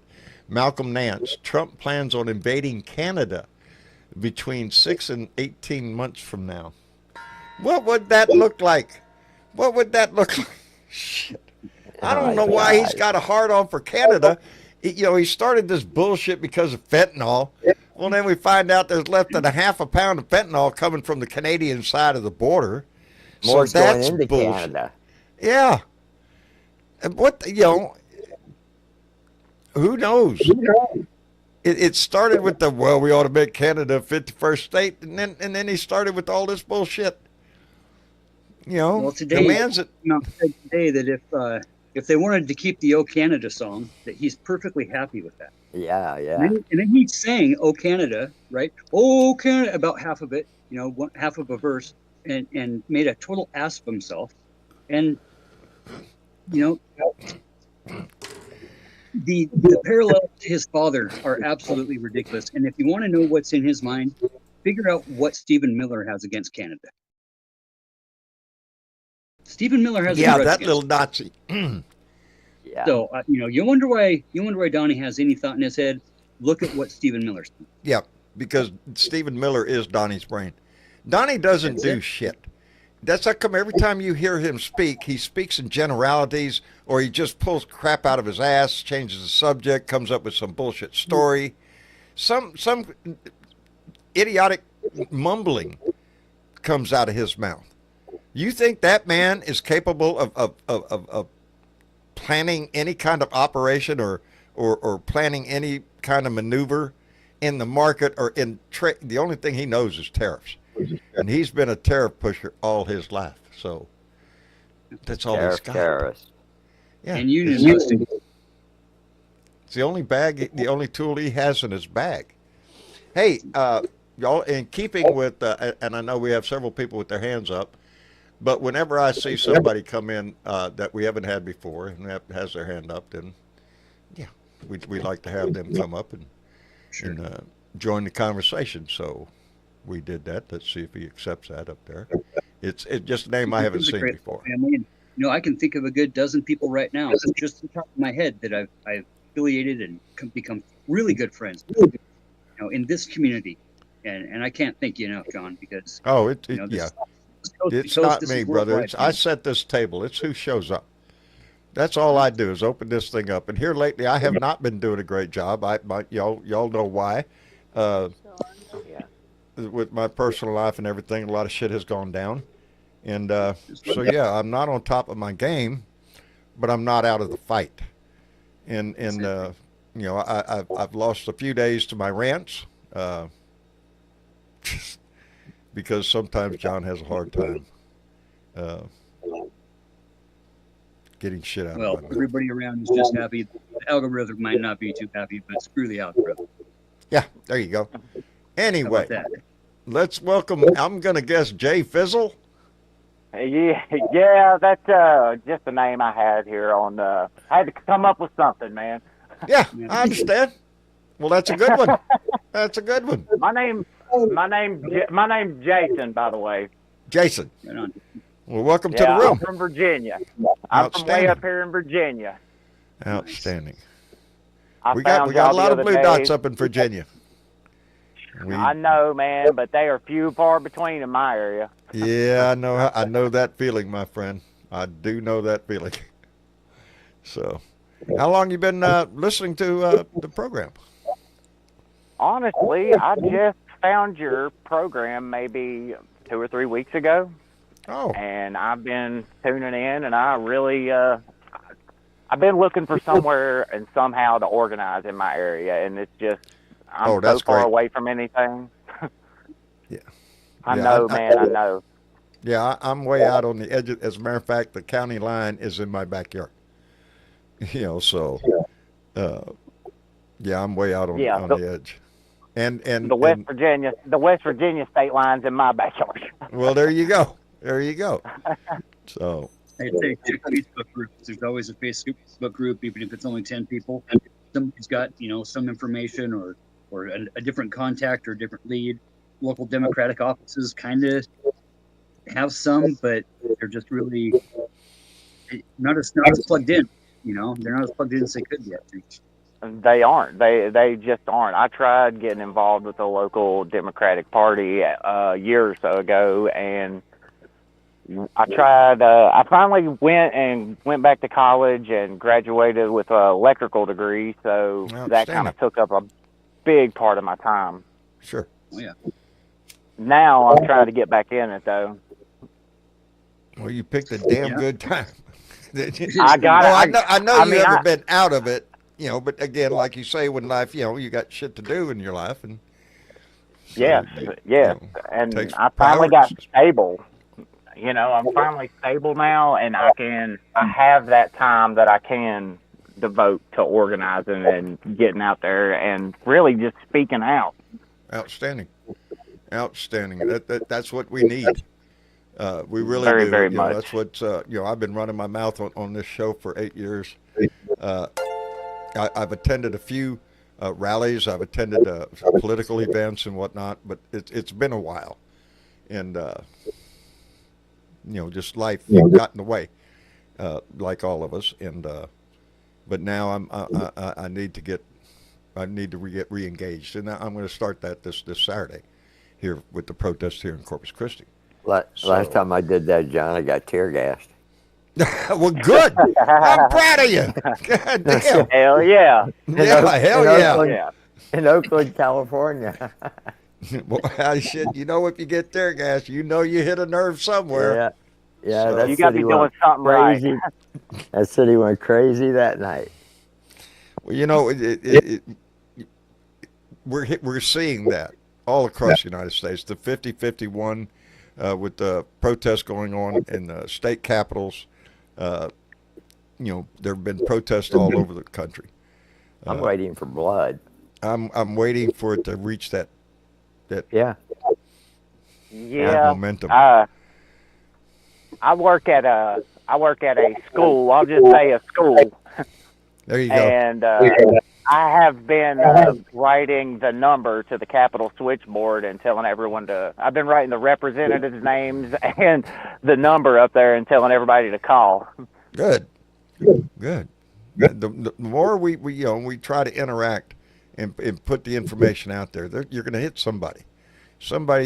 Malcolm Nance, Trump plans on invading Canada between 6 and 18 months from now. What would that look like? What would that look like? Shit. I don't know why he's got a hard-on for Canada. He started this bullshit because of fentanyl. Well, then we find out there's less than a half a pound of fentanyl coming from the Canadian side of the border. More So that's going into bullshit. Canada. Yeah. And who knows? It started with we ought to make Canada a 51st state, and then he started with all this bullshit. Well, today, the man's said today that if they wanted to keep the "O Canada" song, that he's perfectly happy with that. Yeah. And then he sang "O Canada," right? "Oh Canada," about half of it, half of a verse, and made a total ass of himself. And the parallels to his father are absolutely ridiculous. And if you want to know what's in his mind, figure out what Stephen Miller has against Canada. Stephen Miller has that little Nazi. Yeah. So you wonder why Donnie has any thought in his head. Look at what Stephen Miller's doing. Yeah, because Stephen Miller is Donnie's brain. Donnie doesn't do shit. That's how come every time you hear him speak, he speaks in generalities, or he just pulls crap out of his ass, changes the subject, comes up with some bullshit story, some idiotic mumbling comes out of his mouth. You think that man is capable of planning any kind of operation or planning any kind of maneuver in the market or in trade? The only thing he knows is tariffs. And he's been a tariff pusher all his life. So that's all he's got. Terrorist. Yeah. And union busting. It's the only tool he has in his bag. Hey, y'all, in keeping with, and I know we have several people with their hands up, but whenever I see somebody come in that we haven't had before and that has their hand up, then we like to have them come up and join the conversation. So we did that. Let's see if he accepts that up there. It's just a name I haven't seen before. Family. And, I can think of a good dozen people right now, just on top of my head, that I've affiliated and become really good friends, in this community. And I can't thank you enough, John, because it's not me, brother. I set this table. It's who shows up. That's all I do is open this thing up. And here lately, I have not been doing a great job. Y'all know why. With my personal life and everything, a lot of shit has gone down. And I'm not on top of my game, but I'm not out of the fight. And I've lost a few days to my rants because sometimes John has a hard time getting shit out of my mouth. Everybody around is just happy. The algorithm might not be too happy, but screw the algorithm. Yeah, there you go. Anyway, let's welcome, I'm going to guess, Jay Fizzle. Yeah, that's just the name I had here on. I had to come up with something, man. Yeah, I understand. Well, that's a good one. That's a good one. My name's Jason, by the way. Jason. Well, welcome to the room. I'm from Virginia. I'm from way up here in Virginia. Outstanding. We got a lot of blue dots up in Virginia. I know, man, but they are few far between in my area. Yeah, I know that feeling, my friend. I do know that feeling. So, how long you been listening to the program? Honestly, I just found your program maybe 2 or 3 weeks ago, Oh, and I've been tuning in, and I really, I've been looking for somewhere and somehow to organize in my area, and it's just, I'm so that's far great. away from anything. Yeah. I Yeah, know, man, I know. Yeah, I'm way out on the edge. As a matter of fact, the county line is in my backyard. So uh, yeah, I'm way out Yeah, on the edge. And and and The West Virginia state line's in my backyard. well, there you go. There you go. So I'd say check Facebook groups. There's always a Facebook group, even if it's only 10 people. Somebody's got, some information or a different contact or a different lead. Local Democratic offices kind of have some, but they're just really not as plugged in. They're not as plugged in as they could be, I think. They aren't. They just aren't. I tried getting involved with the local Democratic Party a year or so ago, and I tried. I finally went back to college and graduated with an electrical degree. So that kind of took up a big part of my time. Sure. Oh yeah. Now I'm trying to get back in it though. Well, you picked a damn good time. I got it. I know you ever been out of it, but again, like you say, when life, you got shit to do in your life, and so yes, and I finally got stable. I'm finally stable now, and I have that time that I can devote to organizing and getting out there and really just speaking out. Outstanding. That's what we need. We really very, do. Very much. That's what I've been running my mouth on this show for 8 years. I've attended a few rallies. I've attended political events and whatnot, but it's been a while, and just life got in the way, like all of us. And but now I need to get re-engaged, and I'm going to start that this Saturday here with the protest here in Corpus Christi. Last time I did that, John, I got tear gassed. Well, good. I'm proud of you. God damn. Hell yeah. Hell yeah. In Oakland, California. Well, shit, if you get tear gas, you hit a nerve somewhere. Yeah, So, that you got to be doing something crazy. right. That city went crazy that night. Well, we're seeing that all across the United States. The 50-51 with the protests going on in the state capitals. There have been protests all over the country. I'm waiting for blood. I'm waiting for it to reach that momentum. I work at a school. I'll just say a school. There you go. And I have been writing the number to the Capitol switchboard and telling everyone I've been writing the representatives' names and the number up there and telling everybody to call. Good. The more we try to interact and put the information out there, you're going to hit somebody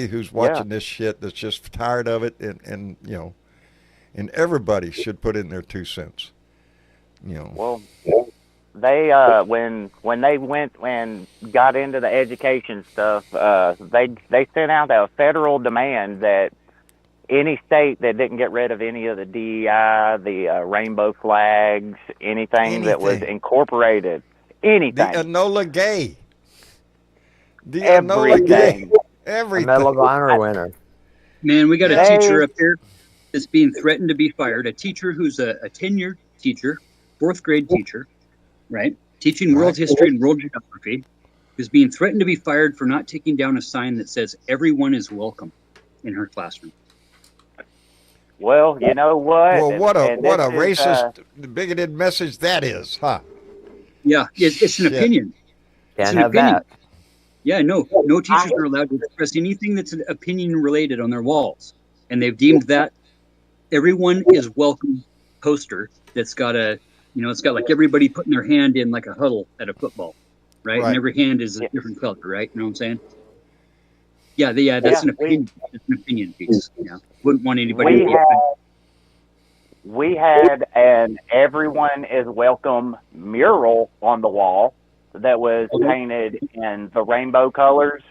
who's watching this shit that's just tired of it, and everybody should put in their 2 cents. Well, they when they went and got into the education stuff, they sent out a federal demand that any state that didn't get rid of any of the DEI, the rainbow flags, anything that was incorporated, anything. The Enola Gay. Everything. Everything. A Medal of Honor winner. Man, we got a teacher up here that's being threatened to be fired. A teacher who's a tenured teacher, 4th grade teacher, right? Teaching world history and world geography, who's being threatened to be fired for not taking down a sign that says everyone is welcome in her classroom. Well, you know what? Well, what a racist, bigoted message that is, huh? Yeah, it's an opinion. Can't have that. Yeah, no teachers are allowed to express anything that's an opinion related on their walls. And they've deemed that everyone is welcome poster that's got it's got like everybody putting their hand in like a huddle at a football, right? And every hand is a different color, right? You know what I'm saying? Yeah, that's an opinion. It's an opinion piece. Yeah, wouldn't want anybody. We had an "Everyone is Welcome" mural on the wall that was painted in the rainbow colors.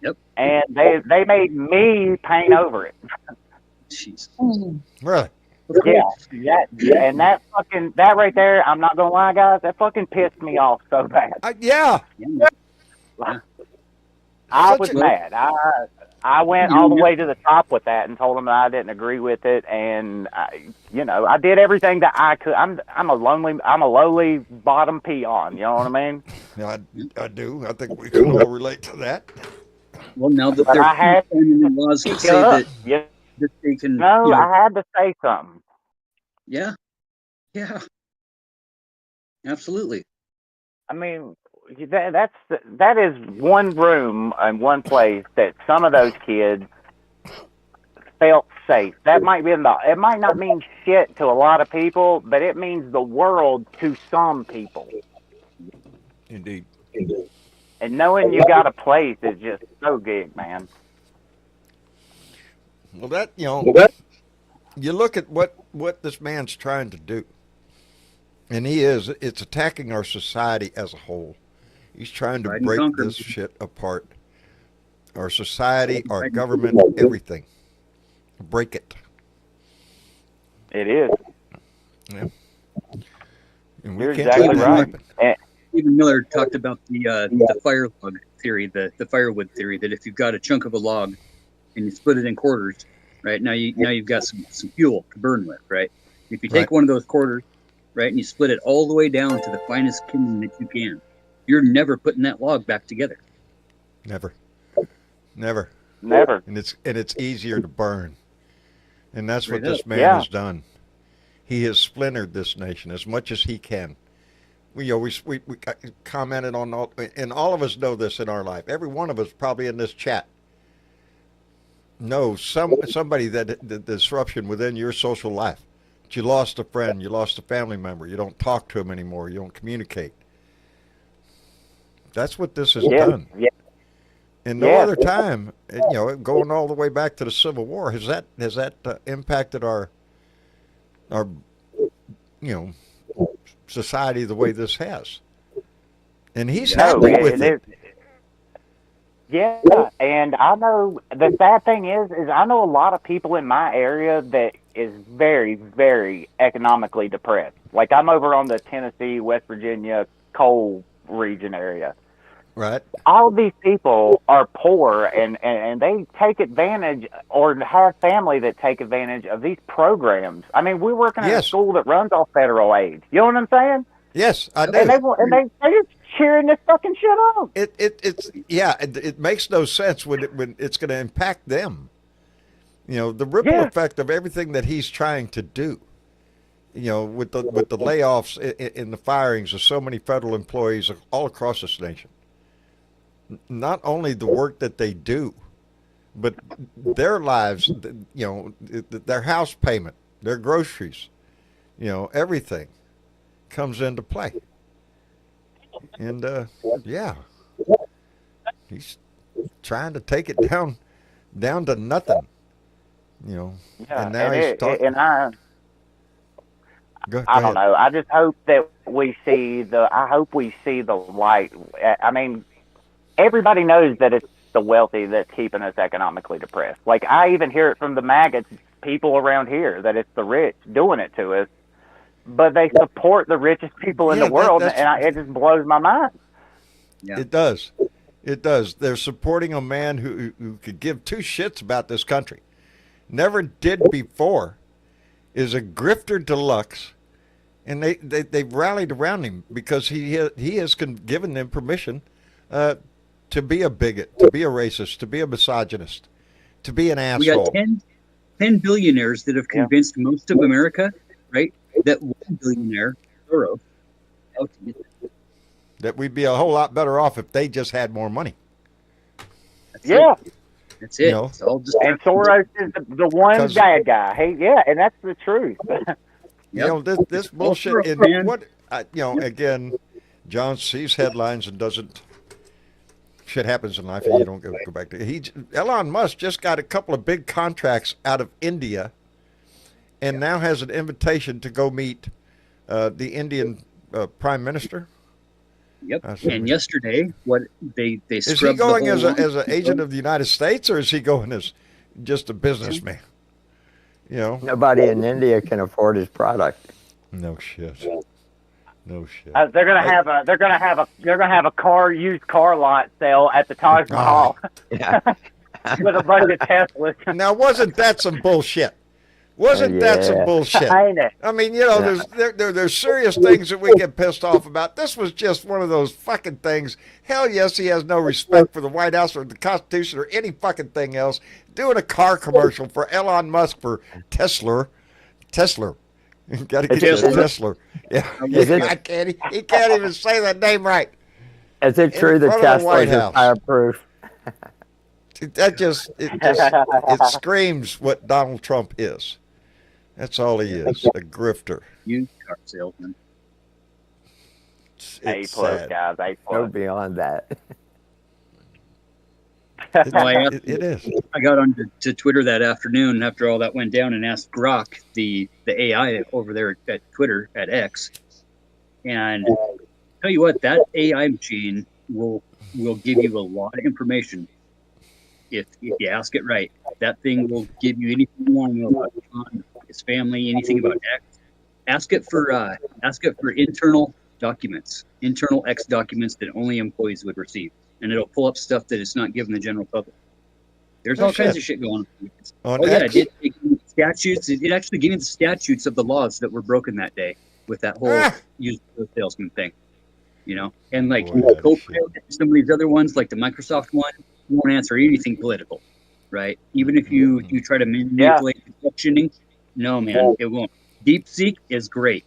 Yep. And they made me paint over it. Jeez. Really? And that right there, I'm not gonna lie, guys, that fucking pissed me off so bad. Yeah. I was mad. I went all the way to the top with that and told them that I didn't agree with it, and I did everything that I could. I'm a lowly bottom peon. You know what I mean? Yeah, I do. I think we can all relate to that. Well, now that But I had the laws that say that they can. No, I had to say something. Yeah. Absolutely. I mean, that is one room and one place that some of those kids felt safe. That might be it might not mean shit to a lot of people, but it means the world to some people. Indeed. And knowing you got a place is just so big, man. Well, you look at what this man's trying to do, and it's attacking our society as a whole. He's trying to break this shit apart. Our society, our government, everything. Break it. It is. Yeah. And we You're can't exactly let that right. happen. Stephen Miller talked about the fire log theory, the firewood theory, that if you've got a chunk of a log and you split it in quarters, right, now you've got some fuel to burn with, right? If you take one of those quarters, right, and you split it all the way down to the finest kindling that you can, you're never putting that log back together. Never. And it's easier to burn. And that's what this man has done. He has splintered this nation as much as he can. We commented on and all of us know this in our life. Every one of us probably in this chat knows somebody that the disruption within your social life. That you lost a friend, you lost a family member, you don't talk to them anymore, you don't communicate. That's what this has done. Yeah. And no other time, going all the way back to the Civil War, has that impacted our society the way this has? And he's happy with it. Yeah, and I know the sad thing is I know a lot of people in my area that is very, very economically depressed. Like I'm over on the Tennessee, West Virginia coal region area. Right. All of these people are poor and they take advantage or have family that take advantage of these programs. I mean, we're working at a school that runs off federal aid. You know what I'm saying? Yes, I do. And they just cheering this fucking shit on. It makes no sense when it's going to impact them. The ripple effect of everything that he's trying to do. With the layoffs and the firings of so many federal employees all across this nation. Not only the work that they do, but their lives, their house payment, their groceries, everything comes into play. And, he's trying to take it down to nothing, and now he's talking. And I don't know. I just hope that we see the light. I mean, everybody knows that it's the wealthy that's keeping us economically depressed. Like I even hear it from the maggots people around here that it's the rich doing it to us, but they support the richest people in the world, and it just blows my mind. Yeah. It does. They're supporting a man who could give two shits about this country. Never did before. Is a grifter deluxe, and they've rallied around him because he has given them permission to be a bigot, to be a racist, to be a misogynist, to be an asshole. We got 10 billionaires that have convinced most of America, right, that one billionaire, Soros, that we'd be a whole lot better off if they just had more money. That's it. It's all just and Soros is the one bad guy. Hey, and that's the truth. This bullshit. Again, John sees headlines and doesn't. Shit happens in life, and you don't go back to. Elon Musk just got a couple of big contracts out of India, and now has an invitation to go meet the Indian Prime Minister. Yep. That's And yesterday, what they Is he scrubbed going the as whole an agent of the United States, or is he going as just a businessman? You know? Nobody in India can afford his product. No shit. No shit. They're gonna have a used car lot sale at the Taj Mahal Yeah. with a bunch of Teslas. Now, wasn't that some bullshit? Wasn't that some Yeah. bullshit? Ain't it? I mean, you know, there's serious things that we get pissed off about. This was just one of those fucking things. Hell yes, he has no respect for the White House or the Constitution or any fucking thing else. Doing a car commercial for Elon Musk for Tesla. Got to get Is the it- Tesla. Yeah, Is it- I can't. He can't even say that name right. Is it true the front of the White Teslas are House. fireproof? It screams what Donald Trump is. That's all he is, a grifter. used car salesman. It's A+, sad. guys, A+. Go beyond that. It is. I got onto to Twitter that afternoon after all that went down and asked Grok, the AI over there at Twitter, at X, and tell you what, that AI machine will give you a lot of information if you ask it right. That thing will give you anything you want to know about John, his family, anything about X. Ask it for internal documents, internal X documents that only employees would receive, and it'll pull up stuff that it's not given the general public. There's all kinds of shit going on. On Yeah, X? it gave me statutes. It actually gave me the statutes of the laws that were broken that day with that whole used car salesman thing. You know, and like Boy, that is Copilot and some of these other ones, like the Microsoft one, won't answer anything political, right? Even if you try to manipulate the questioning, no, man, it won't. DeepSeek is great.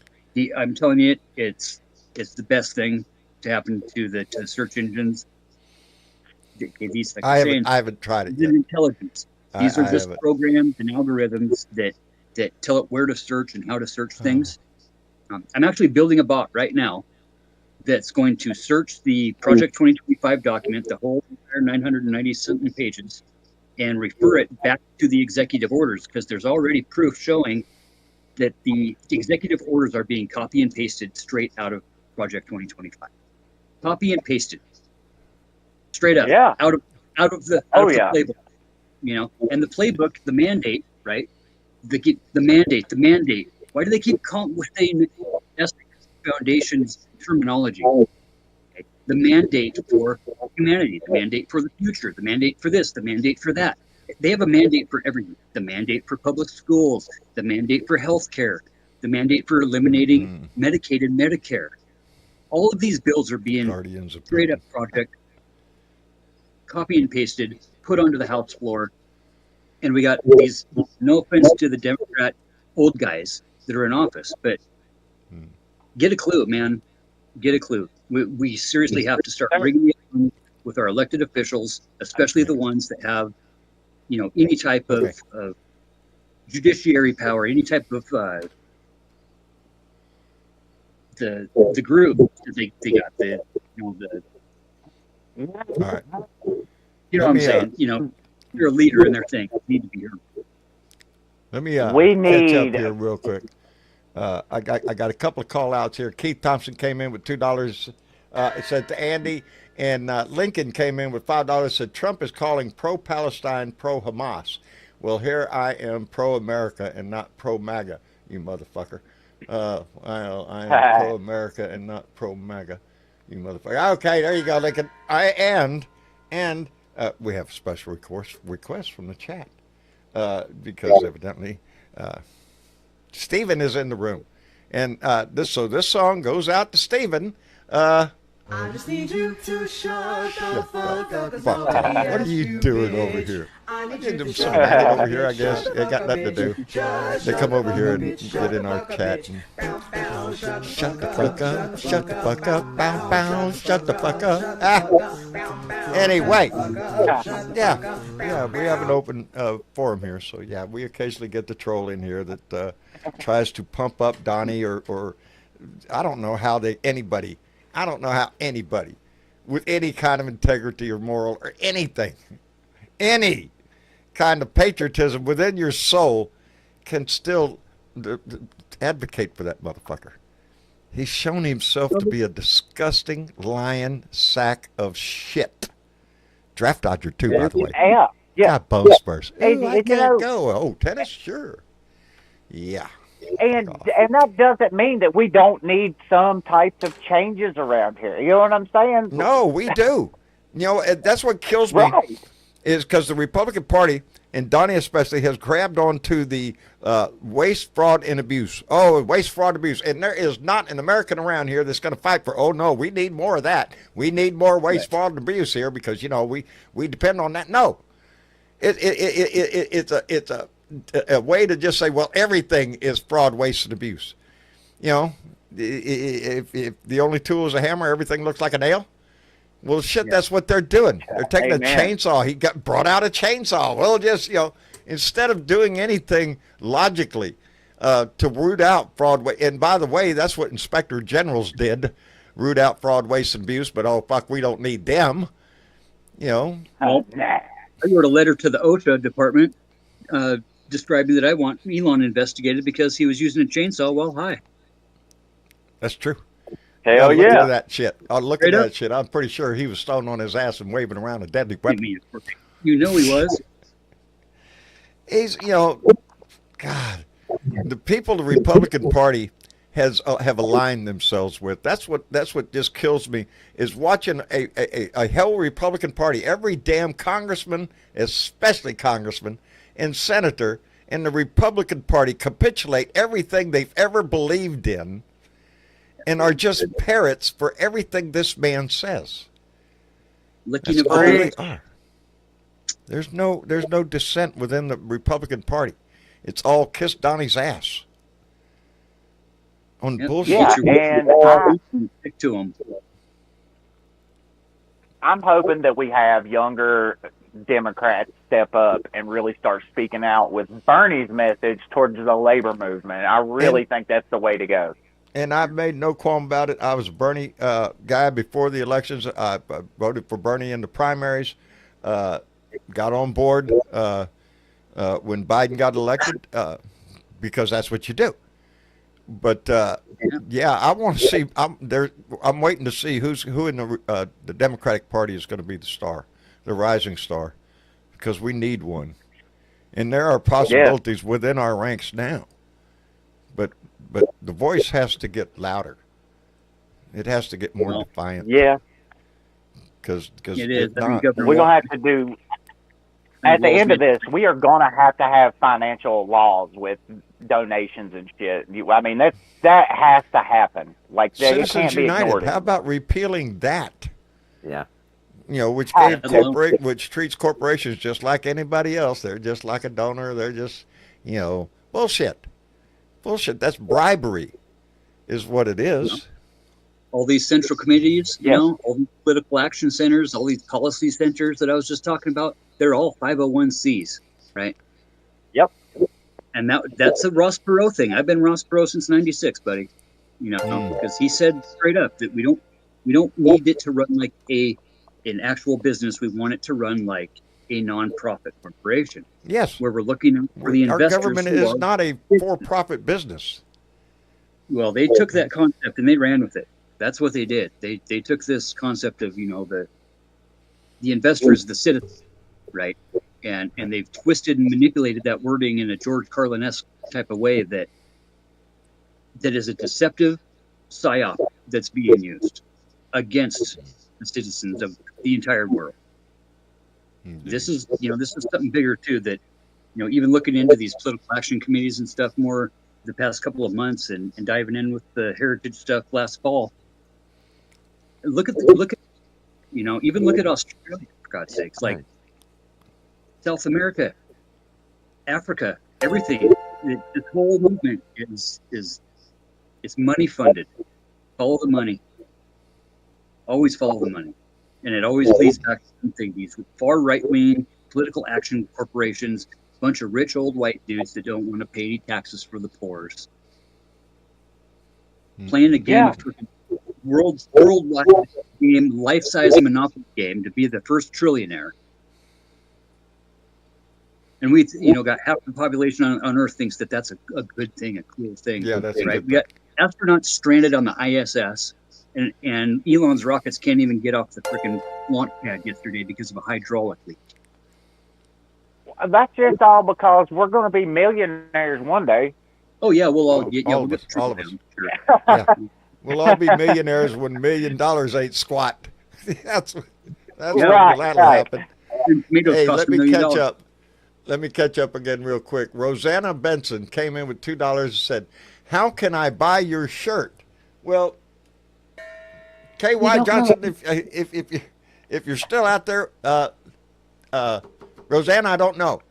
I'm telling you, it's the best thing to happen to the search engines. These, like I I'm saying, haven't tried it these yet. are intelligence. These I are just haven't. programs and algorithms that tell it where to search and how to search things. I'm actually building a bot right now that's going to search the Project 2025 document, the whole entire 990 something pages, and refer it back to the executive orders, because there's already proof showing that the executive orders are being copy and pasted straight out of Project 2025. Copy and pasted. Straight up. Yeah. Out of the playbook. You know, and the playbook, the mandate, right? The mandate. Why do they keep saying Foundation's terminology? Okay. The mandate for humanity, the mandate for the future, the mandate for this, the mandate for that. They have a mandate for everything. The mandate for public schools, the mandate for healthcare, the mandate for eliminating Medicaid and Medicare. All of these bills are being Guardians of straight up project, copy and pasted, put onto the House floor, and we got these. No offense to the Democrat old guys that are in office, but get a clue, man. Get a clue. We seriously have to start bringing it in with our elected officials, especially the ones that have, you know, any type of judiciary power, any type of the group that they got the All right. you know what I'm saying. You know, you're a leader in their thing. You need to be heard. Let me We catch up need- here real quick. I got a couple of call outs here. Keith Thompson came in with $2. It said to Andy, and Lincoln came in with $5. Said Trump is calling pro-Palestine, pro-Hamas. Well, here I am, pro-America and not pro-MAGA, you motherfucker. I am pro-America and not pro-MAGA, you motherfucker. Okay, there you go, Lincoln. And we have a special request from the chat because evidently Stephen is in the room, and this song goes out to Stephen. I just need you to shut the fuck up. What are you doing over here? I need them some man over here, I guess. They got nothing to do. They come over here and get in our chat and shut the fuck up, shut the fuck up, bow, bow, shut the fuck up. Anyway, yeah, we have an open forum here, so yeah, we occasionally get the troll in here that tries to pump up Donnie or I don't know how anybody with any kind of integrity or moral or anything, any kind of patriotism within your soul can still advocate for that motherfucker. He's shown himself to be a disgusting lying sack of shit. Draft dodger too, by the way. Yeah, yeah. God, bone spurs. And, Ooh, I and, you can't know, go. Oh, tennis, sure. Yeah. and Fuck off. and that doesn't mean that we don't need some types of changes around here. You know what I'm saying? No, we do. You know, that's what kills me. Right. Is because the Republican Party, and Donnie especially, has grabbed onto the waste, fraud, and abuse. Oh, waste, fraud, abuse. And there is not an American around here that's going to fight for, oh, no, we need more of that. We need more waste, fraud, and abuse here because, you know, we depend on that. No. It's a way to just say, well, everything is fraud, waste, and abuse. You know, if the only tool is a hammer, everything looks like a nail. Well, shit, that's what they're doing. They're taking a chainsaw. He brought out a chainsaw. Well, just, you know, instead of doing anything logically to root out fraud. And by the way, that's what inspector generals did, root out fraud, waste, and abuse. But, oh, fuck, we don't need them. You know. Well, I wrote a letter to the OSHA department describing that I want Elon investigated because he was using a chainsaw while high. That's true. Hell look yeah. at that shit. Oh, look at that shit. I'm pretty sure he was stoned on his ass and waving around a deadly weapon. You know he was. He's, you know, God, the people the Republican Party have aligned themselves with. That's what just kills me is watching a hell Republican Party. Every damn congressman, especially congressman and senator in the Republican Party capitulate everything they've ever believed in. And are just parrots for everything this man says. Licking That's of all the they are. There's no dissent within the Republican Party. It's all kiss Donnie's ass on bullshit. Yeah, and stick to him. I'm hoping that we have younger Democrats step up and really start speaking out with Bernie's message towards the labor movement. I really think that's the way to go. And I've made no qualm about it. I was a Bernie guy before the elections. I voted for Bernie in the primaries. Got on board when Biden got elected because that's what you do. But yeah, I want to see. I'm waiting to see who in the Democratic Party is going to be the star, the rising star, because we need one. And there are possibilities within our ranks now. But the voice has to get louder. It has to get more defiant. Yeah. Because it is. We're going to have to do, at the end of this, we are going to have financial laws with donations and shit. I mean, that has to happen. Like, Citizens it can't be United, ignored. how about repealing that? Yeah. You know, which treats corporations just like anybody else. They're just like a donor. They're just, you know, bullshit. Bullshit. That's bribery, is what it is. All these central committees, you know, all these political action centers, all these policy centers that I was just talking about, they're all 501c, right? Yep. And that's a Ross Perot thing. I've been Ross Perot since '96, buddy. You know, because he said straight up that we don't need it to run like an actual business. We want it to run like a nonprofit corporation. Yes. Where we're looking for the investors. Our government is not a for-profit business. Well, they took that concept and they ran with it. That's what they did. They took this concept of, you know, the investor is the citizen, right? And they've twisted and manipulated that wording in a George Carlin-esque type of way that is a deceptive psyop that's being used against the citizens of the entire world. This is something bigger too, that, you know, even looking into these political action committees and stuff more the past couple of months and diving in with the heritage stuff last fall. Look at you know, even look at Australia, for God's sakes, like South America, Africa, everything. This whole movement is it's money funded. Follow the money. Always follow the money. And it always leads back to something. These far right-wing political action corporations, a bunch of rich old white dudes that don't want to pay any taxes for the poors. Playing a game of worldwide game, life-size Monopoly game to be the first trillionaire. And we, you know, got half the population on Earth thinks that that's a good thing, a cool thing. Yeah, that's right. astronauts stranded on the ISS, and Elon's rockets can't even get off the freaking launch pad yesterday because of a hydraulic leak. That's just all because we're going to be millionaires one day. Oh yeah, we'll all get all we'll of get us, all of trickle us. down, sure. Yeah. We'll all be millionaires when $1 million ain't squat. that's Right, when that'll right. happen. Tomatoes Hey, cost let $1 me million. catch up. Let me catch up again real quick. Rosanna Benson came in with $2 and said, "How can I buy your shirt?" Well, KY Johnson, if you're still out there, Rosanna, I don't know.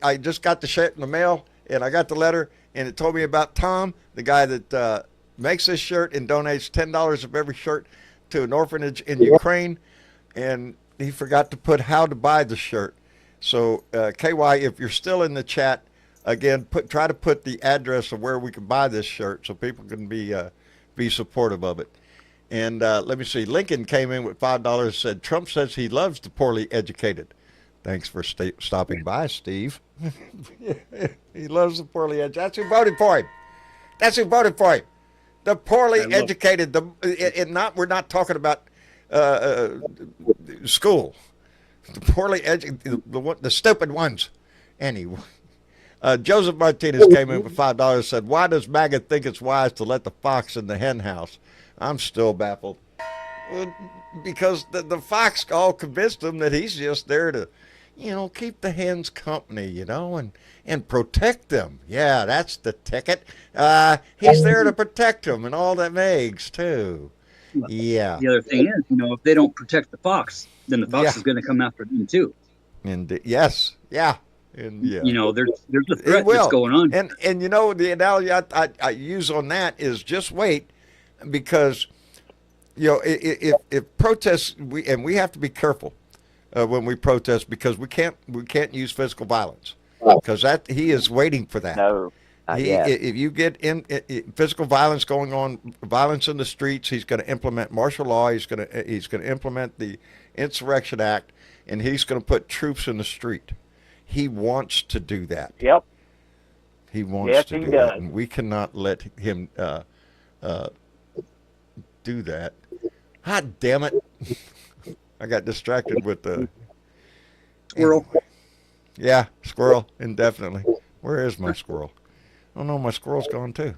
I just got the shirt in the mail, and I got the letter, and it told me about Tom, the guy that makes this shirt and donates $10 of every shirt to an orphanage in Ukraine, and he forgot to put how to buy the shirt. So, KY, if you're still in the chat, again, try to put the address of where we can buy this shirt so people can be supportive of it. And let me see. Lincoln came in with $5. Said Trump says he loves the poorly educated. Thanks for stopping by, Steve. He loves the poorly educated. That's who voted for him. That's who voted for him. The poorly educated. We're not talking about school. The poorly educated, the stupid ones. Anyway, Joseph Martinez came in with $5. Said, "Why does MAGA think it's wise to let the fox in the hen house?" I'm still baffled. Well, because the fox all convinced him that he's just there to, keep the hens company, and protect them. Yeah, that's the ticket. He's there to protect them and all them eggs, too. Yeah. The other thing is, if they don't protect the fox, then the fox is going to come after them too. And yes, yeah. And yeah. There's a threat that's going on. And the analogy I use on that is just wait, because if protests, we have to be careful when we protest, because we can't use physical violence, because he is waiting for that. No. If you get in physical violence going on, violence in the streets, he's going to implement martial law. He's going to implement the Insurrection Act, and he's going to put troops in the street. He wants to do that. Yep. He wants to do that, and we cannot let him do that. God damn it! I got distracted with the squirrel. Anyway. Yeah, squirrel, indefinitely. Where is my squirrel? Oh no, my squirrel's gone too.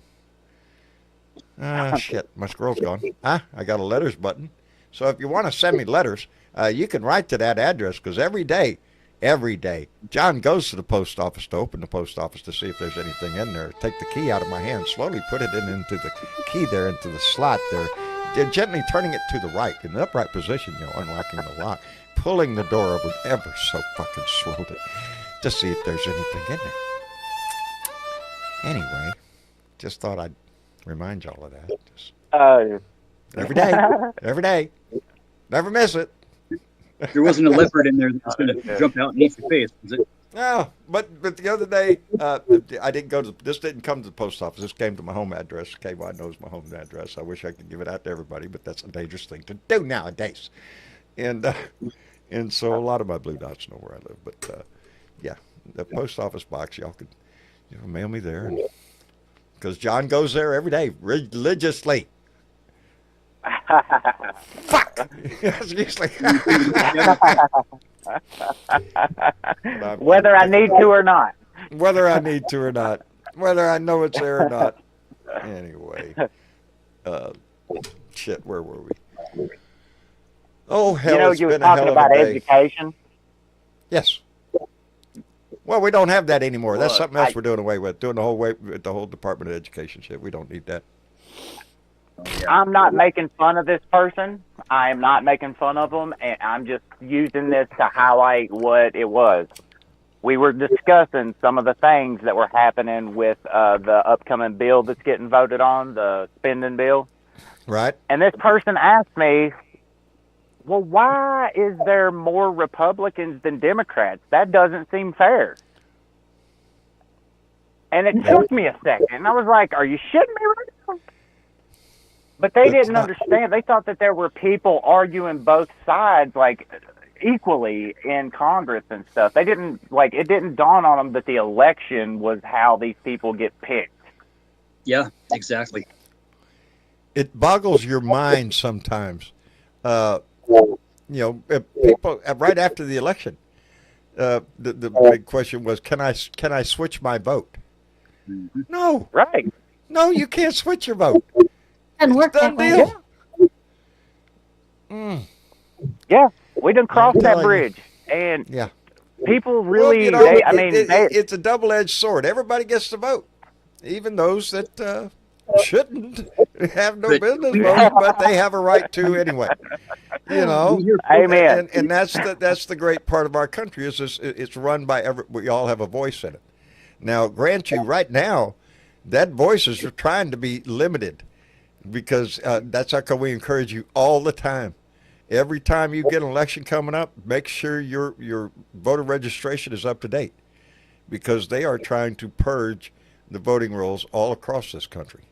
Shit, my squirrel's gone. I got a letters button. So if you want to send me letters, you can write to that address, because every day, John goes to the post office to open the post office to see if there's anything in there. Take the key out of my hand, slowly put it into the key there, into the slot there, gently turning it to the right, in the upright position, unlocking the lock, pulling the door over ever so fucking slowly to see if there's anything in there. Anyway, just thought I'd remind y'all of that. Every day. Never miss it. There wasn't a leopard in there that's going to jump out and eat your face, was it? No, but the other day, I didn't go to, this didn't come to the post office. This came to my home address. KY knows my home address. I wish I could give it out to everybody, but that's a dangerous thing to do nowadays. And so a lot of my blue dots know where I live. But yeah, the post office box, y'all could mail me there. Because John goes there every day, religiously. Fuck! Whether I need to or not. Whether I need to or not. Whether I know it's there or not. Anyway. Shit, where were we? Oh, hell, it's you were been a hell talking of a about day. education. Yes. Well, we don't have that anymore. That's something else we're doing away with. Doing the whole Department of Education shit. We don't need that. I'm not making fun of this person. I am not making fun of them, and I'm just using this to highlight what it was. We were discussing some of the things that were happening with the upcoming bill that's getting voted on, the spending bill. Right. And this person asked me, well, why is there more Republicans than Democrats? That doesn't seem fair. And it took me a second. And I was like, are you shitting me right now? But they didn't understand. They thought that there were people arguing both sides, like, equally in Congress and stuff. They didn't, it didn't dawn on them that the election was how these people get picked. Yeah, exactly. it boggles your mind sometimes. People right after the election, the big question was, can I switch my vote? No, Right. no, you can't switch your vote. Doesn't work Done that way. deal. Yeah. We done crossed that telling you. bridge, and Yeah. people Well, really. it's a double-edged sword. Everybody gets to vote, even those that shouldn't have no But- business voting, but they have a right to anyway. You know, Amen. and that's the great part of our country is it's run by we all have a voice in it. Now, grant you, right now, that voice is trying to be limited because that's how come we encourage you all the time. Every time you get an election coming up, make sure your voter registration is up to date because they are trying to purge the voting rolls all across this country.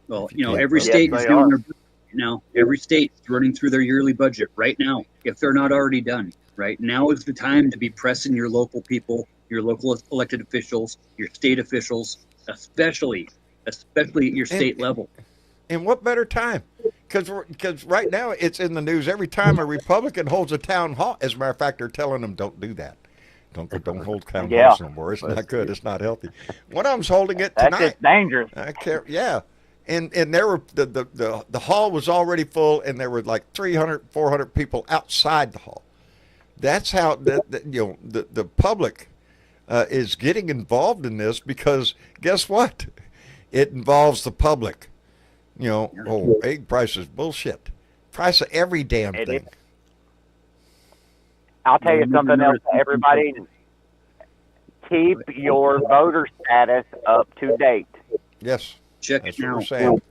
Well, If you can't every vote. state Yes, is they doing are. their budget now. Every state is running through their yearly budget right now, if they're not already done. Right now is the time to be pressing your local people, your local elected officials, your state officials, especially at your state level. And what better time? Because right now it's in the news every time a Republican holds a town hall. As a matter of fact, they're telling them don't do that. Don't hold town Yeah. halls no more. It's not good. It's not healthy. One of them's holding it That's tonight. just dangerous. I can't. Yeah, and there were the hall was already full, and there were like 300, 400 people outside the hall. That's how the public is getting involved in this because guess what? It involves the public. Egg prices bullshit. Price of every damn It thing. is. I'll tell you something else, everybody. Keep your voter status up to date. Yes, Check that's it what now. we're saying.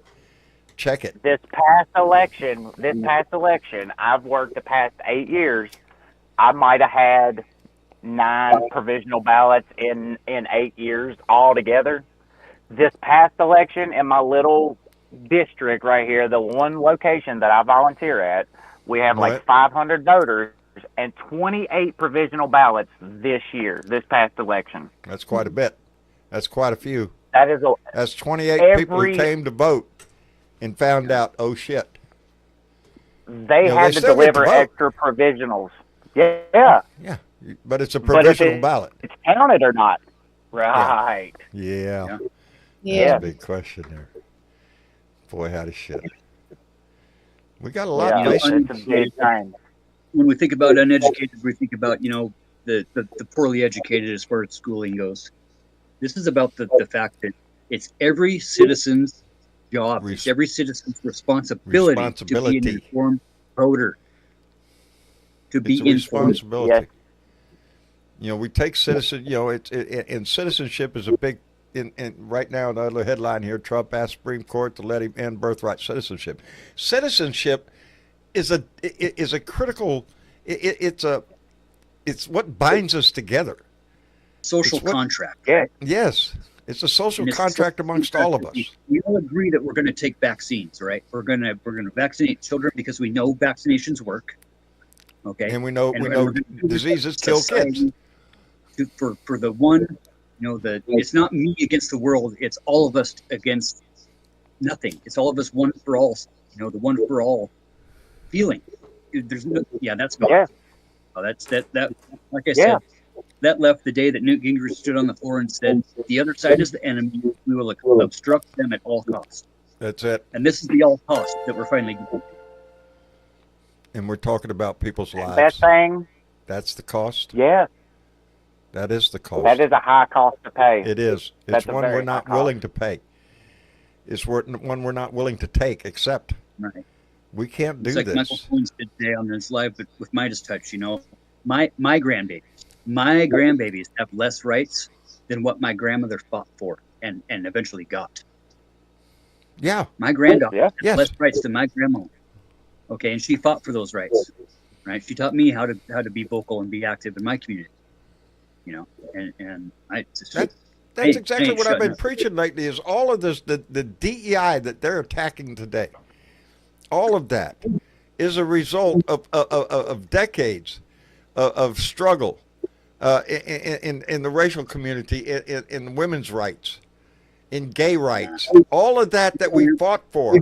Check it. This past election, I've worked the past 8 years. I might have had 9 provisional ballots in 8 years altogether. This past election in my little district right here, the one location that I volunteer at, we have Right. like 500 voters and 28 provisional ballots this past election. That's quite a bit. That's quite a few. That is That's 28 people who Every- came to vote and found out, oh shit. they they had to still get to deliver vote. extra provisionals. Yeah, Yeah, but it's a But if provisional ballot. it's counted or not. Right. Yeah. Yeah. Yeah. That's a big question there. Boy, how to shit. We got a lot Yeah, of it's basic. a big thing. When we think about uneducated, we think about the poorly educated as far as schooling goes. This is about the fact that it's every citizen's job, it's every citizen's responsibility to be an informed voter, to be It's a informed. responsibility. Yes. We take citizen. And citizenship is a big. In right now, another headline here: Trump asked Supreme Court to let him end birthright citizenship. Citizenship is a critical. It's what binds us together. Social It's what- contract. Yeah. Yes, it's a social And it's contract social amongst all of contract. us. We all agree that we're going to take vaccines, right? We're going to vaccinate children because we know vaccinations work. Okay. And we know And we're gonna do this diseases as kill society kids. For the one, it's not me against the world. It's all of us against nothing. It's all of us one for all. The one for all feeling. There's no. Yeah, that's me. Yeah. Oh, that's that. Like I said, that left the day that Newt Gingrich stood on the floor and said, "The other side is the enemy. We will obstruct them at all costs." That's it. And this is the all cost that we're finally getting. And we're talking about people's lives. Best thing, That's the cost. yeah, That is the cost. that is a high cost to pay. It is. That's It's a one very we're not high willing to pay. It's one we're not willing to take, except Right. we can't do It's like this. Michael Collins did today on his live, but with Midas Touch. My grandbabies have less rights than what my grandmother fought for and eventually got. Yeah. My granddaughter Yeah. has Yes. less rights than my grandma. Okay, and she fought for those rights. Right? She taught me how to be vocal and be active in my community. And I just That's Hey, exactly hey, what I've shut been up. preaching lately is all of this, the DEI that they're attacking today, all of that is a result of decades of struggle in the racial community, in women's rights, in gay rights, all of that we fought for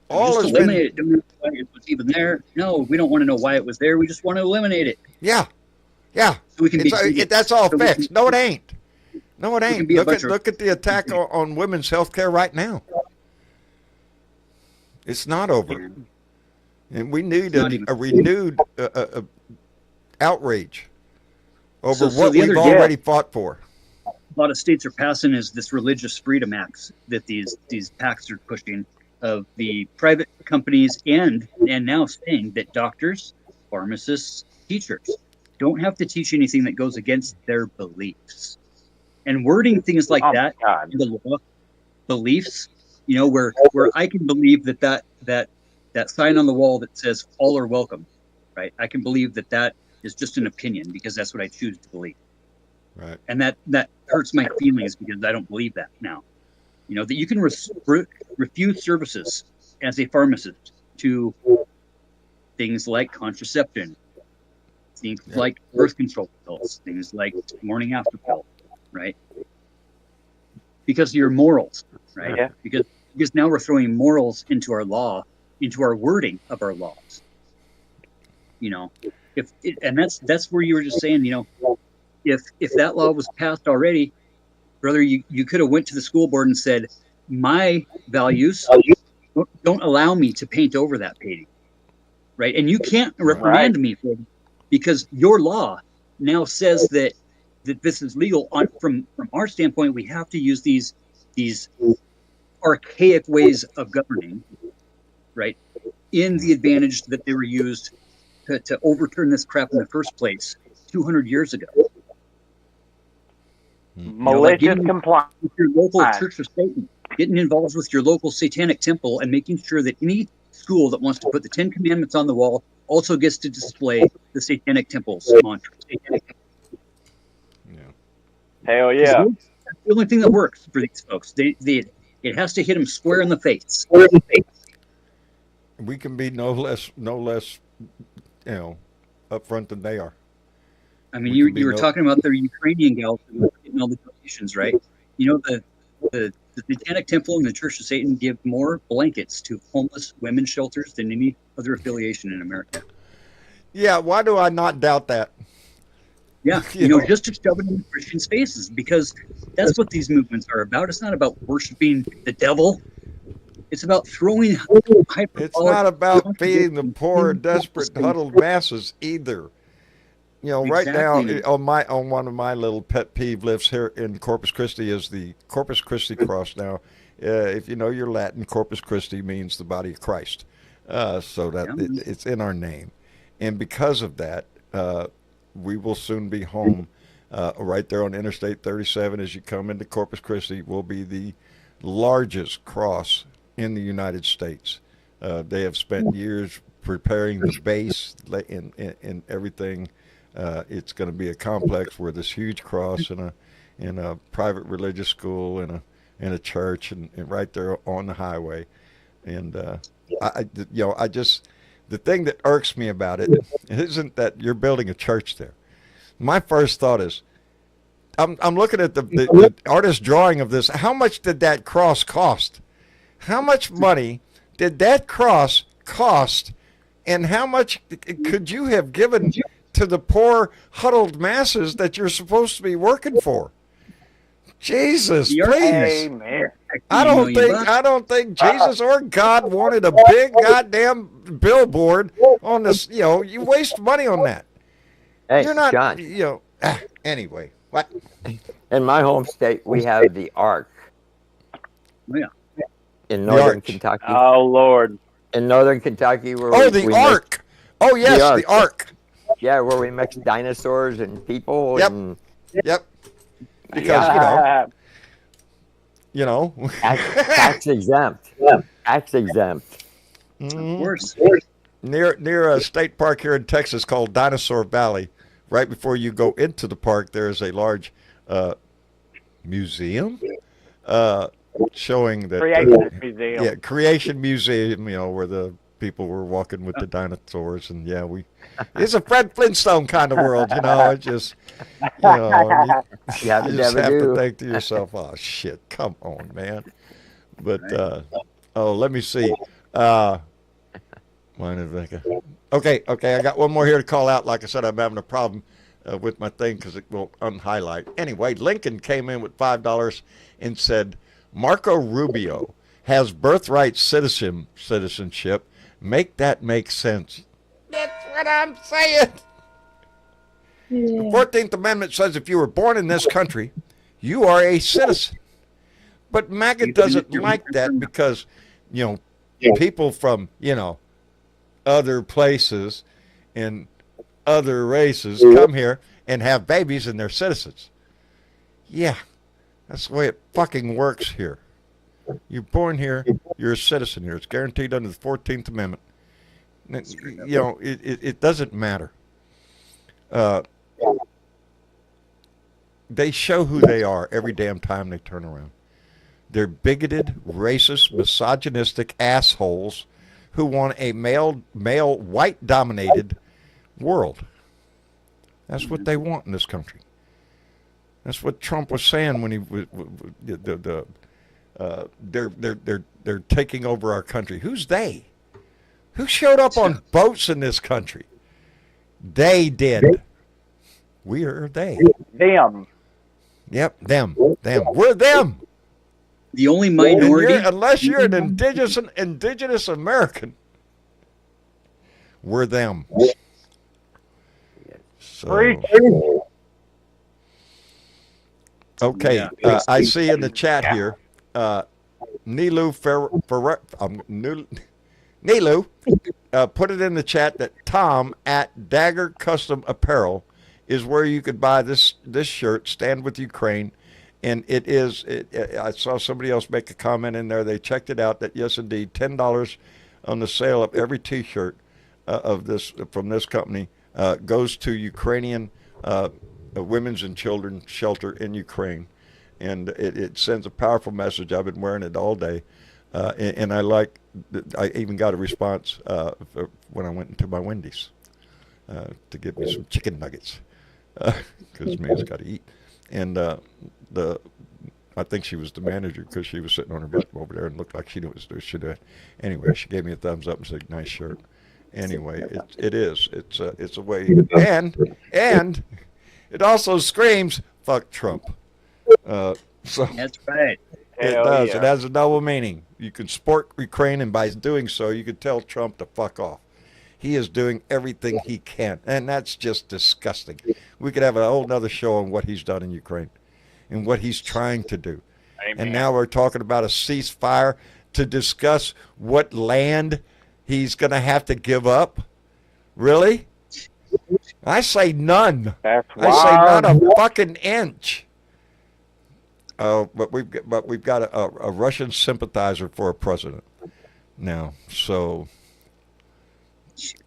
all just has eliminate been, it. Don't know why it was even there. No, we don't want to know why it was there. We just want to eliminate it. yeah, yeah. So we can be That's all so we fixed. can, No, it ain't. No, it we can ain't. be a bunch of Look at the attack on women's health care right now. It's not over. And we need a renewed outrage over So what the other we've day- already fought for. a lot of states are passing is this religious freedom acts that these PACs are pushing of the private companies and now saying that doctors, pharmacists, teachers don't have to teach anything that goes against their beliefs. And wording things like Oh, that God. in the law, beliefs, where I can believe that sign on the wall that says all are welcome, right? I can believe that is just an opinion because that's what I choose to believe. Right. And that hurts my feelings because I don't believe that now. That you can refuse services as a pharmacist to things like contraception, things like birth control pills, things like morning after pill, right? Because of your morals, right? Yeah. Because now we're throwing morals into our law, into our wording of our laws. And that's where you were just saying, if that law was passed already, brother, you could have went to the school board and said, my values don't allow me to paint over that painting, right? And you can't reprimand me for it because your law now says that this is legal. From our standpoint, we have to use these archaic ways of governing, right, in the advantage that they were used to overturn this crap in the first place 200 years ago. Malicious compliance. With your local church of Satan, getting involved with your local satanic temple and making sure that any school that wants to put the 10 Commandments on the wall also gets to display the satanic temple's mantra. Hell yeah. That's the only thing that works for these folks. It has to hit them square in the face. We can be no less upfront than they are. I mean, We can you were be talking about the Ukrainian gals who were getting all the donations, right? The Satanic Temple and the Church of Satan give more blankets to homeless women's shelters than any other affiliation in America. Yeah, why do I not doubt that? Yeah, just to shove it in Christian spaces, because that's what these movements are about. It's not about worshiping the devil. It's about throwing hyperbolic. It's not about feeding the poor, desperate, huddled masses either. Right now on one of my little pet peeve lists here in Corpus Christi is the Corpus Christi cross. Now, if you know your Latin, Corpus Christi means the body of Christ, so that it's in our name, and because of that, we will soon be home. Right there on Interstate 37, as you come into Corpus Christi, will be the largest cross in the United States. They have spent years preparing the base and everything. It's going to be a complex where this huge cross in a private religious school and a church and right there on the highway. And I just, the thing that irks me about it isn't that you're building a church there. My first thought is, I'm looking at the artist's drawing of this. How much did that cross cost? How much money did that cross cost? And how much could you have given to the poor, huddled masses that you're supposed to be working for? Jesus, please. Amen. I don't think Jesus or God wanted a big goddamn billboard on this. You waste money on that. Hey, You're not, John. Anyway, what? In my home state, we have the Ark. Yeah. In northern Ark. Kentucky. Oh, Lord. In northern Kentucky, where The Ark. Oh yes, the Ark. Yeah, where we mix dinosaurs and people. Yep. And Yep. Because tax exempt. Yeah. Tax exempt. Of course. Near a state park here in Texas called Dinosaur Valley, right before you go into the park, there is a large museum showing that Creation Museum. Yeah, Creation Museum. Where the people were walking with the dinosaurs, and it's a Fred Flintstone kind of world. It just you just have to think to yourself, oh shit, come on, man. But let me see. Okay, I got one more here to call out. Like I said, I'm having a problem with my thing because it will unhighlight. Anyway, Lincoln came in with $5 and said, Marco Rubio has birthright citizenship. Make that make sense. That's what I'm saying. The 14th Amendment says if you were born in this country, you are a citizen. But MAGA doesn't like that because, people from, other places and other races come here and have babies and they're citizens. Yeah, that's the way it fucking works here. You're born here, you're a citizen here. It's guaranteed under the 14th Amendment. It doesn't matter. They show who they are every damn time they turn around. They're bigoted, racist, misogynistic assholes who want a male, white-dominated world. That's what they want in this country. That's what Trump was saying when he was they're taking over our country. Who's they? Who showed up on boats in this country? They did. We are they. Them. Yep, them. We're them. The only minority, unless you're an indigenous American, we're them. So, okay, I see in the chat here, Nilu put it in the chat that Tom at Dagger Custom Apparel is where you could buy this shirt, Stand With Ukraine. And I saw somebody else make a comment in there. They checked it out that, yes, indeed, $10 on the sale of every T-shirt from this company goes to Ukrainian women's and children's shelter in Ukraine. And it sends a powerful message. I've been wearing it all day. And I even got a response when I went into my Wendy's to give me some chicken nuggets because man's got to eat. And I think she was the manager because she was sitting on her butt over there and looked like she knew what she did. Anyway, she gave me a thumbs up and said, "Nice shirt." Anyway, it's a way, and it also screams "fuck Trump." So that's right. It does. Yeah. It has a double meaning. You can support Ukraine, and by doing so, you can tell Trump to fuck off. He is doing everything he can, and that's just disgusting. We could have a whole nother show on what he's done in Ukraine and what he's trying to do. Amen. And now we're talking about a ceasefire to discuss what land he's going to have to give up. Really? I say none. That's I say not a fucking inch. But we've got a Russian sympathizer for a president now. So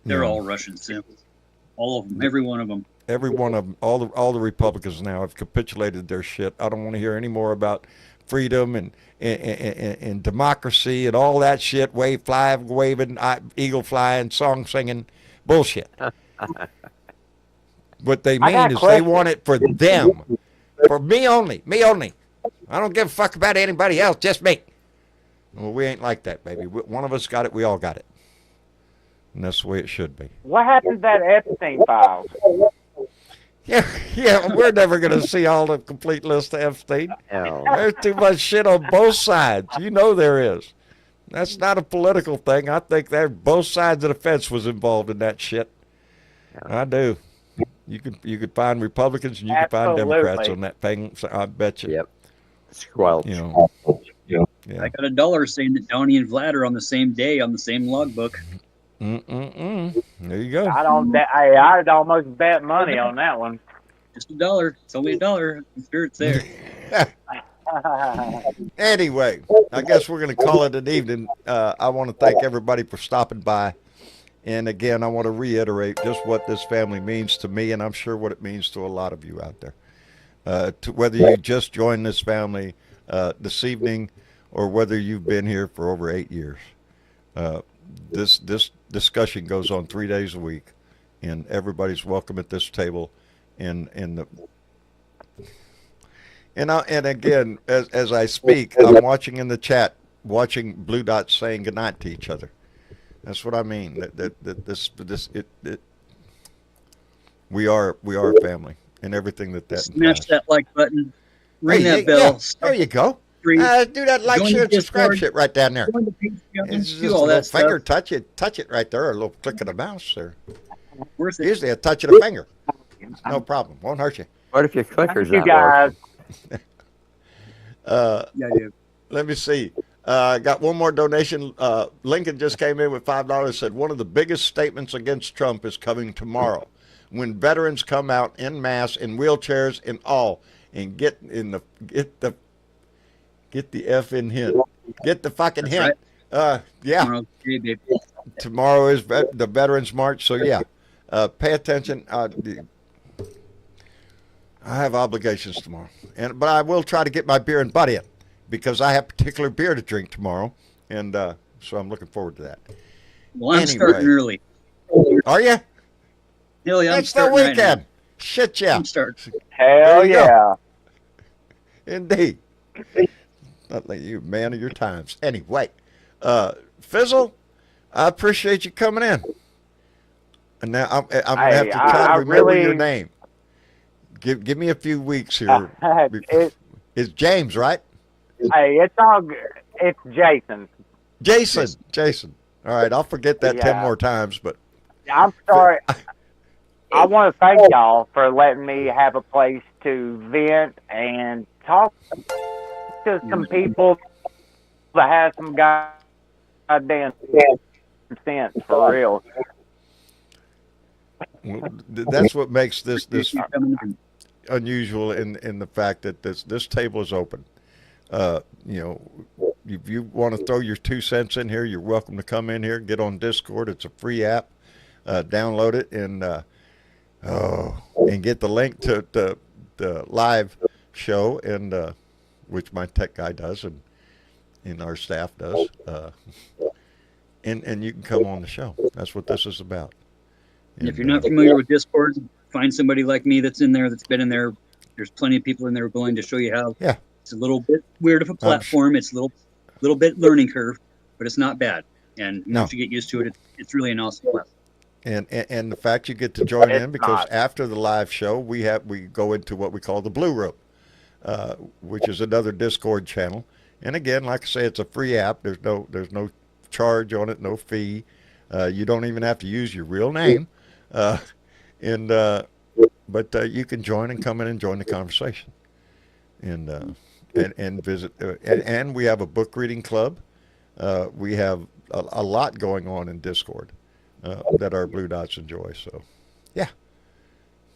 they're all Russian simps. All of them. Every one of them. Every one of them. All the Republicans now have capitulated their shit. I don't want to hear any more about freedom and democracy and all that shit. Flag waving, eagle flying, song singing, bullshit. What they mean is they want it for them, for me only. Me only. I don't give a fuck about anybody else, just me. Well, we ain't like that, baby. One of us got it, we all got it. And that's the way it should be. What happened to that Epstein files? Yeah, we're never going to see all the complete list of Epstein. No. There's too much shit on both sides. You know there is. That's not a political thing. I think that both sides of the fence was involved in that shit. I do. You could find Republicans and you could find Democrats on that thing. So I bet you. Yep. Squelch. You know. Yeah. I got $1 saying that Donnie and Vlad are on the same day on the same logbook. There you go. I'd almost bet money on that one. Just $1. It's only $1. The spirit's there. Anyway, I guess we're going to call it an evening. I want to thank everybody for stopping by. And again, I want to reiterate just what this family means to me, and I'm sure what it means to a lot of you out there. Whether you just joined this family this evening or whether you've been here for over 8 years. This discussion goes on 3 days a week, and everybody's welcome at this table. And again, as I speak, I'm watching in the chat, watching Blue Dots saying goodnight to each other. That's what I mean. We are family, and everything that Smash implies. that like button. Ring Hey, that bell. yeah, there you go. Three. Do that like, Join share, the and subscribe Discord. shit right down there. Join the Patreon. It's Do just a all little that finger stuff. touch it right there, a little click of the mouse there. Worth it. Usually a touch of the finger. No problem. Won't hurt you. What if your clicker's You not guys. working? Yeah, dude. Let me see. Got one more donation. Lincoln just came in with $5. Said one of the biggest statements against Trump is coming tomorrow, when veterans come out en masse in wheelchairs and all, and get the F in hint. Get the fucking That's hint. Yeah. Tomorrow, hey, baby. Tomorrow is the Veterans March, so yeah. Pay attention. I have obligations tomorrow, but I will try to get my beer and butt in, because I have particular beer to drink tomorrow, and so I'm looking forward to that. Well, I'm Anyway. starting early. Are you? Hell yeah, I'm It's the starting right weekend. now. Shit, yeah. I'm starting. Hell There you go. yeah. Indeed. Not like you, man of your times. Anyway, Fizzle, I appreciate you coming in. And now I'm going to have to try to remember your name. Give me a few weeks here. It's James, right? Hey, it's all good. It's Jason. Jason. All right, I'll forget that 10 more times, but I'm sorry. I want to thank y'all for letting me have a place to vent and talk to some people that have some goddamn sense, for real. that's what makes this Appreciate you coming in. unusual in the fact that this table is open. If you want to throw your 2 cents in here, you're welcome to come in here. Get on Discord. It's a free app. Download it and get the link to the live show, and which my tech guy does and our staff does. And you can come on the show. That's what this is about. And if you're not familiar with Discord, find somebody like me that's in there, that's been in there. There's plenty of people in there willing to show you how. Yeah. It's a little bit weird of a platform. It's a little bit learning curve, but it's not bad. And once you get used to it, it's really an awesome platform. And the fact you get to join in, because after the live show we go into what we call the Blue Room, which is another Discord channel. And again, like I say, it's a free app. There's no charge on it, no fee. You don't even have to use your real name. But you can join and come in and join the conversation, and visit. And we have a book reading club. We have a lot going on in Discord that our Blue Dots enjoy. So, yeah,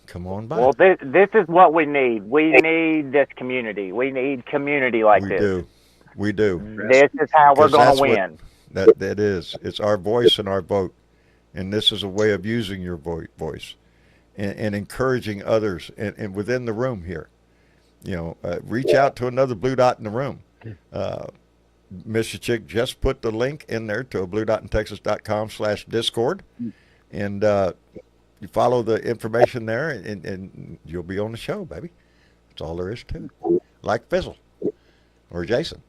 come on by. Well, this is what we need. We need this community. We need community like this. We do. This is how we're going to win. That is. It's our voice and our vote. And this is a way of using your voice and encouraging others and within the room here. Reach out to another Blue Dot in the room. Mr. Chick just put the link in there to bluedottentexas.com/Discord. And you follow the information there and you'll be on the show, baby. That's all there is to it. Like Fizzle or Jason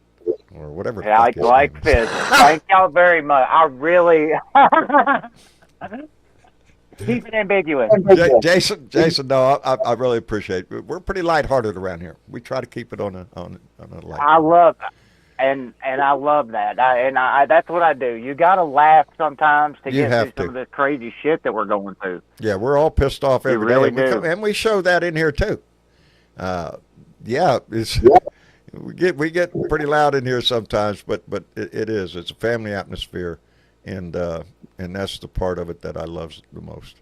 or whatever. Yeah, like Fizz. Thank y'all very much. I really... Keep it ambiguous. Jason, no, I really appreciate it. We're pretty lighthearted around here. We try to keep it on a light. I love and I love that. That's what I do. You got to laugh sometimes to get through some of this crazy shit that we're going through. Yeah, we're all pissed off every day. Really do. And we show that in here too. We get pretty loud in here sometimes, but it's a family atmosphere, and that's the part of it that I love the most.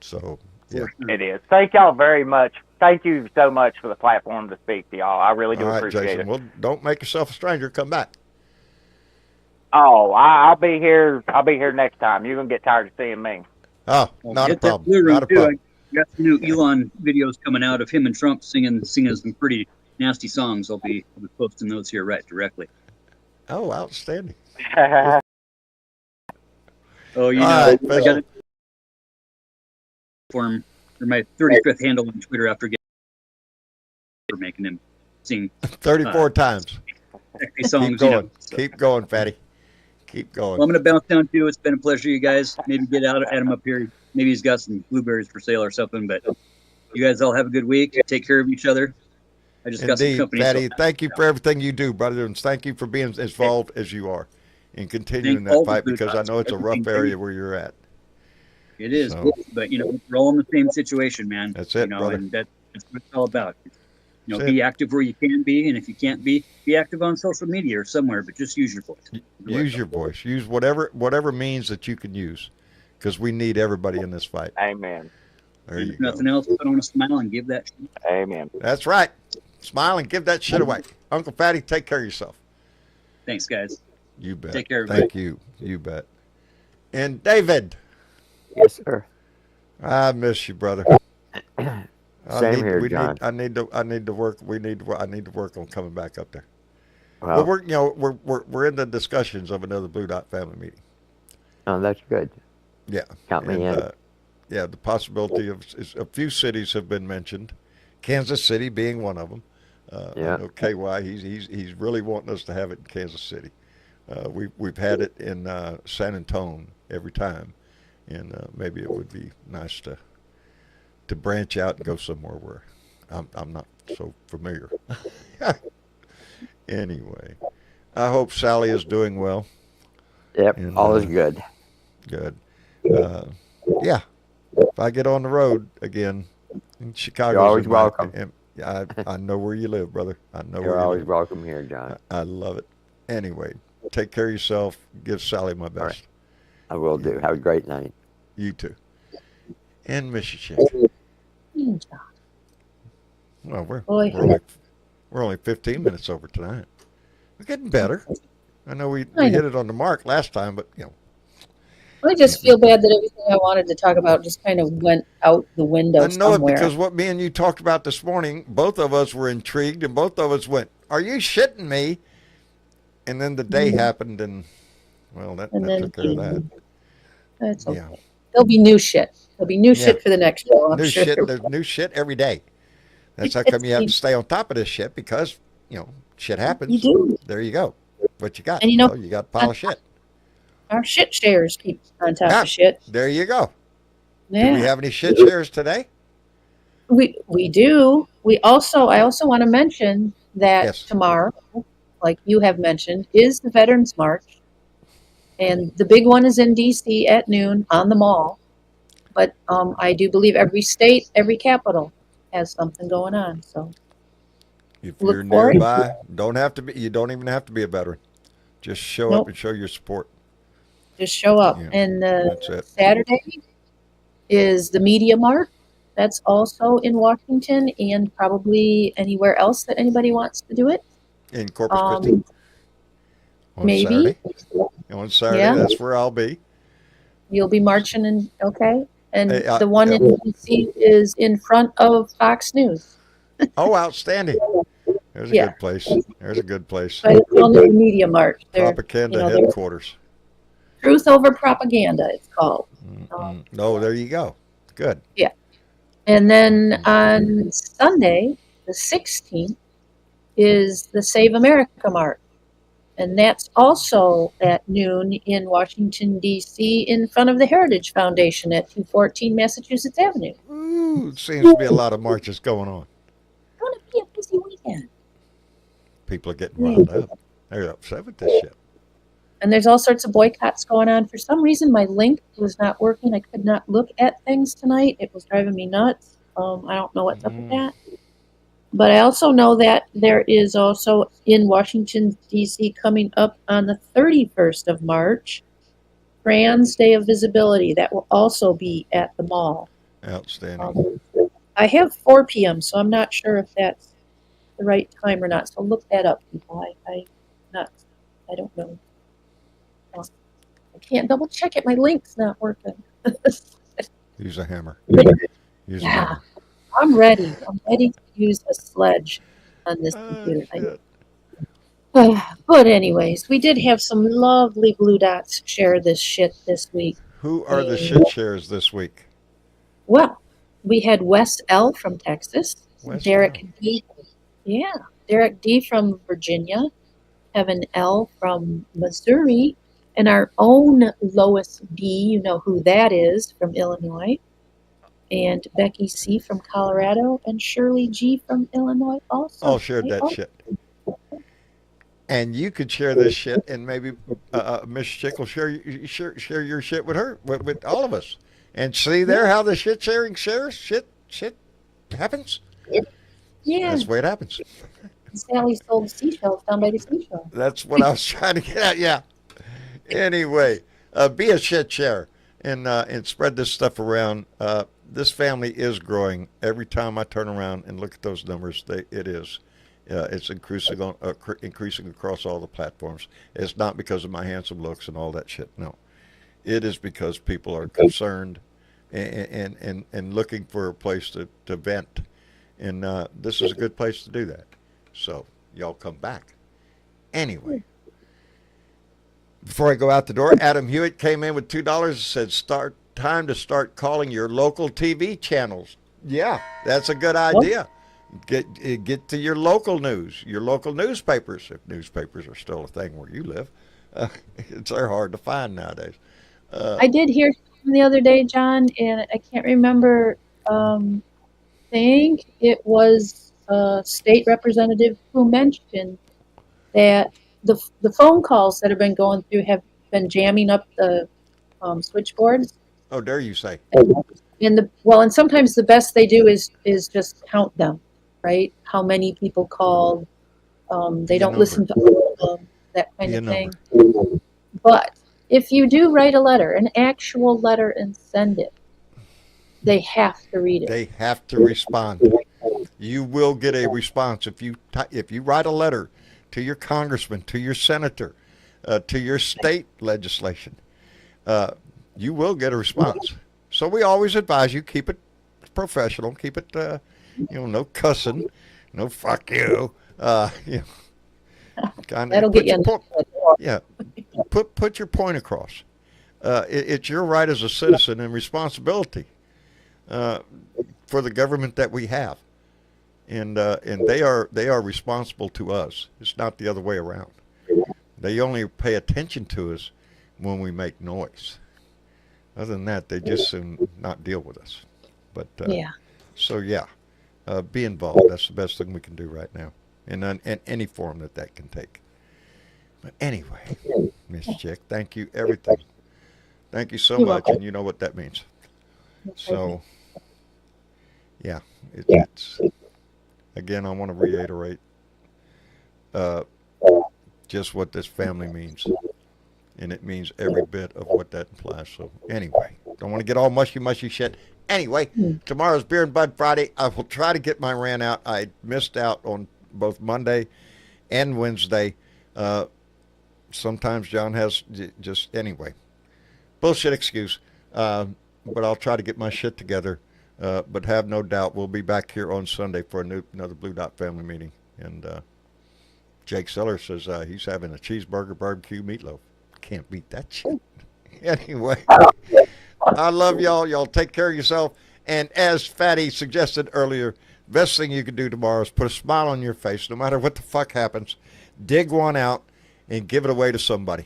So yeah, it is. Thank y'all very much. Thank you so much for the platform to speak to y'all. I really do appreciate Jason, it. Well, don't make yourself a stranger. Come back. Oh, I'll be here. I'll be here next time. You're gonna get tired of seeing me. Oh, not a problem. Blue Room Not a too. problem. I got some new Elon videos coming out of him and Trump singing some pretty nasty songs. I'll be posting those here directly. Oh, outstanding. Oh, you All know, right, I got it for my 35th handle on Twitter after making him sing 34 times. sexy songs. Keep going. Keep going, fatty. Keep going. Well, I'm going to bounce down too. It's been a pleasure, you guys. Maybe get out at him up here. Maybe he's got some blueberries for sale or something. But you guys all have a good week. Take care of each other. I just got some Indeed, company. Fatty. So Thank you for everything you do, brother, and thank you for being as involved as you are in continuing thank all that the fight blue because I dots know for it's a everything rough they area do. where you're at. It is, So but we're all in the same situation, man. that's it, brother. And that's what it's all about. That's Be it. active where you can be, and if you can't be active on social media or somewhere, but just use your voice. Use your voice. Use whatever means that you can use, because we need everybody in this fight. Amen. There And you if go. nothing else, put on a smile and give that. Amen. That's right. Smile and give that shit away. Uncle Fatty, take care of yourself. Thanks, guys. You bet. Take care, everybody. Thank you. You bet. And David, Yes, sir. I miss you, brother. Same here, John. I need to work. I need to work on coming back up there. Well, We're in the discussions of another Blue Dot family meeting. oh, that's good. Yeah. Count me in. Yeah, the possibility of a few cities have been mentioned, Kansas City being one of them. Yeah. I know KY, he's really wanting us to have it in Kansas City. We've had it in San Antonio every time, and maybe it would be nice to branch out and go somewhere where I'm not so familiar. Anyway, I hope Sally is doing well. Yep, And, all is good. Good. Yeah. If I get on the road again in Chicago, You're always welcome. I know where you live, brother. I know You're where you always live. welcome here, John. I love it. Anyway, take care of yourself. Give Sally my best. All right. I will do. Have a great night. You too. And miss you, Chick. Well, we're only 15 minutes over tonight. We're getting better. I know we hit it on the mark last time, but I just feel bad that everything I wanted to talk about just kind of went out the window I know somewhere. it because what me and you talked about this morning, both of us were intrigued, and both of us went, "Are you shitting me?" And then the day happened, and well, that took care of that. That's okay. Yeah. There'll be new shit. There'll be new shit for the next show, I'm New sure. shit. There's new shit every day. That's how come you have to stay on top of this shit, because shit happens. You do. There you go. What you got? And you got a pile of shit. Our shit shares keep on top of shit. There you go. Yeah. Do we have any shit shares today? We do. I also want to mention that tomorrow, like you have mentioned, is the Veterans March. And the big one is in DC at noon on the mall. But I do believe every state, every capital has something going on. So if you're nearby, you don't even have to be a veteran. Just show up and show your support. Just show up. Yeah, and that's it. Saturday is the Media Mart. That's also in Washington and probably anywhere else that anybody wants to do it. In Corpus Christi? Maybe. On Saturday, that's where I'll be. You'll be marching okay. And the one in DC is in front of Fox News. Oh, outstanding. There's a good place. There's a good place. But it's only the Media Mart. Propaganda headquarters. Truth Over Propaganda, it's called. No, there you go. Good. Yeah. And then on Sunday, the 16th, is the Save America March. And that's also at noon in Washington, D.C., in front of the Heritage Foundation at 214 Massachusetts Avenue. Ooh, seems to be a lot of marches going on. It's going to be a busy weekend. People are getting riled up. They're upset with this shit. And there's all sorts of boycotts going on. For some reason, my link was not working. I could not look at things tonight. It was driving me nuts. I don't know what's up with that. But I also know that there is also in Washington, D.C., coming up on the 31st of March, Trans Day of Visibility. That will also be at the mall. Outstanding. I have 4 p.m., so I'm not sure if that's the right time or not. So look that up, people. I don't know. I can't double check it. My link's not working. Use a hammer. Use a Yeah. hammer. I'm ready. I'm ready to use a sledge on this computer. But anyways, we did have some lovely Blue Dots share this shit this week. Who are the shit shares this week? Well, we had Wes L. from Texas, Derek D. Derek D. from Virginia, Kevin L. from Missouri, and our own Lois B, you know who that is, from Illinois, and Becky C from Colorado, and Shirley G from Illinois also. All shared that shit. And you could share this shit, and maybe Miss Chick will share your shit with her, with all of us, and see there how the shit sharing shit happens. Yeah. That's the way it happens. Sally sold seashells down by the seashore. That's what I was trying to get at. Yeah. Anyway, be a shit share and spread this stuff around. This family is growing. Every time I turn around and look at those numbers, it is. It's increasing across all the platforms. It's not because of my handsome looks and all that shit. No, it is because people are concerned and looking for a place to vent, and this is a good place to do that. So y'all come back. Anyway, before I go out the door, Adam Hewitt came in with $2 and said, time to start calling your local TV channels. Yeah, that's a good idea. Get to your local news, your local newspapers, if newspapers are still a thing where you live. They're hard to find nowadays. I did hear something the other day, John, and I can't remember. Think it was a state representative who mentioned that the phone calls that have been going through have been jamming up the switchboards. Oh, dare you say? And sometimes the best they do is just count them, right? How many people called. They don't listen to all of them, that kind of thing. But if you do write a letter, an actual letter, and send it, they have to read it. They have to respond. You will get a response if you write a letter to your congressman, to your senator, to your state legislation. You will get a response. So we always advise you keep it professional, keep it no cussing, no fuck you. That'll get you. Yeah, put your point across. It's your right as a citizen and responsibility for the government that we have, and they are responsible to us. It's not the other way around. They only pay attention to us when we make noise. Other than that, they just soon not deal with us. But yeah. So yeah, be involved. That's the best thing we can do right now, in any form that can take. But anyway, Miss Chick, thank you everything. Thank you so much, and you know what that means. So yeah, it's again. I want to reiterate just what this family means. And it means every bit of what that implies. So anyway, don't want to get all mushy shit. Anyway, tomorrow's Beer and Bud Friday. I will try to get my rant out. I missed out on both Monday and Wednesday. Sometimes John has anyway, bullshit excuse. But I'll try to get my shit together. But have no doubt we'll be back here on Sunday for another Blue Dot family meeting. And Jake Seller says he's having a cheeseburger barbecue meatloaf. Can't beat that shit. Anyway, I love y'all. Y'all take care of yourself. And as Fatty suggested earlier, best thing you can do tomorrow is put a smile on your face, no matter what the fuck happens. Dig one out and give it away to somebody.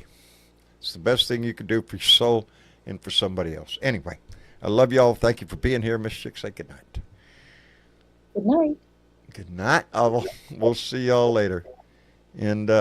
It's the best thing you can do for your soul and for somebody else. Anyway, I love y'all. Thank you for being here. Miss Chick, say good night. Good night. Good night. We'll see y'all later. And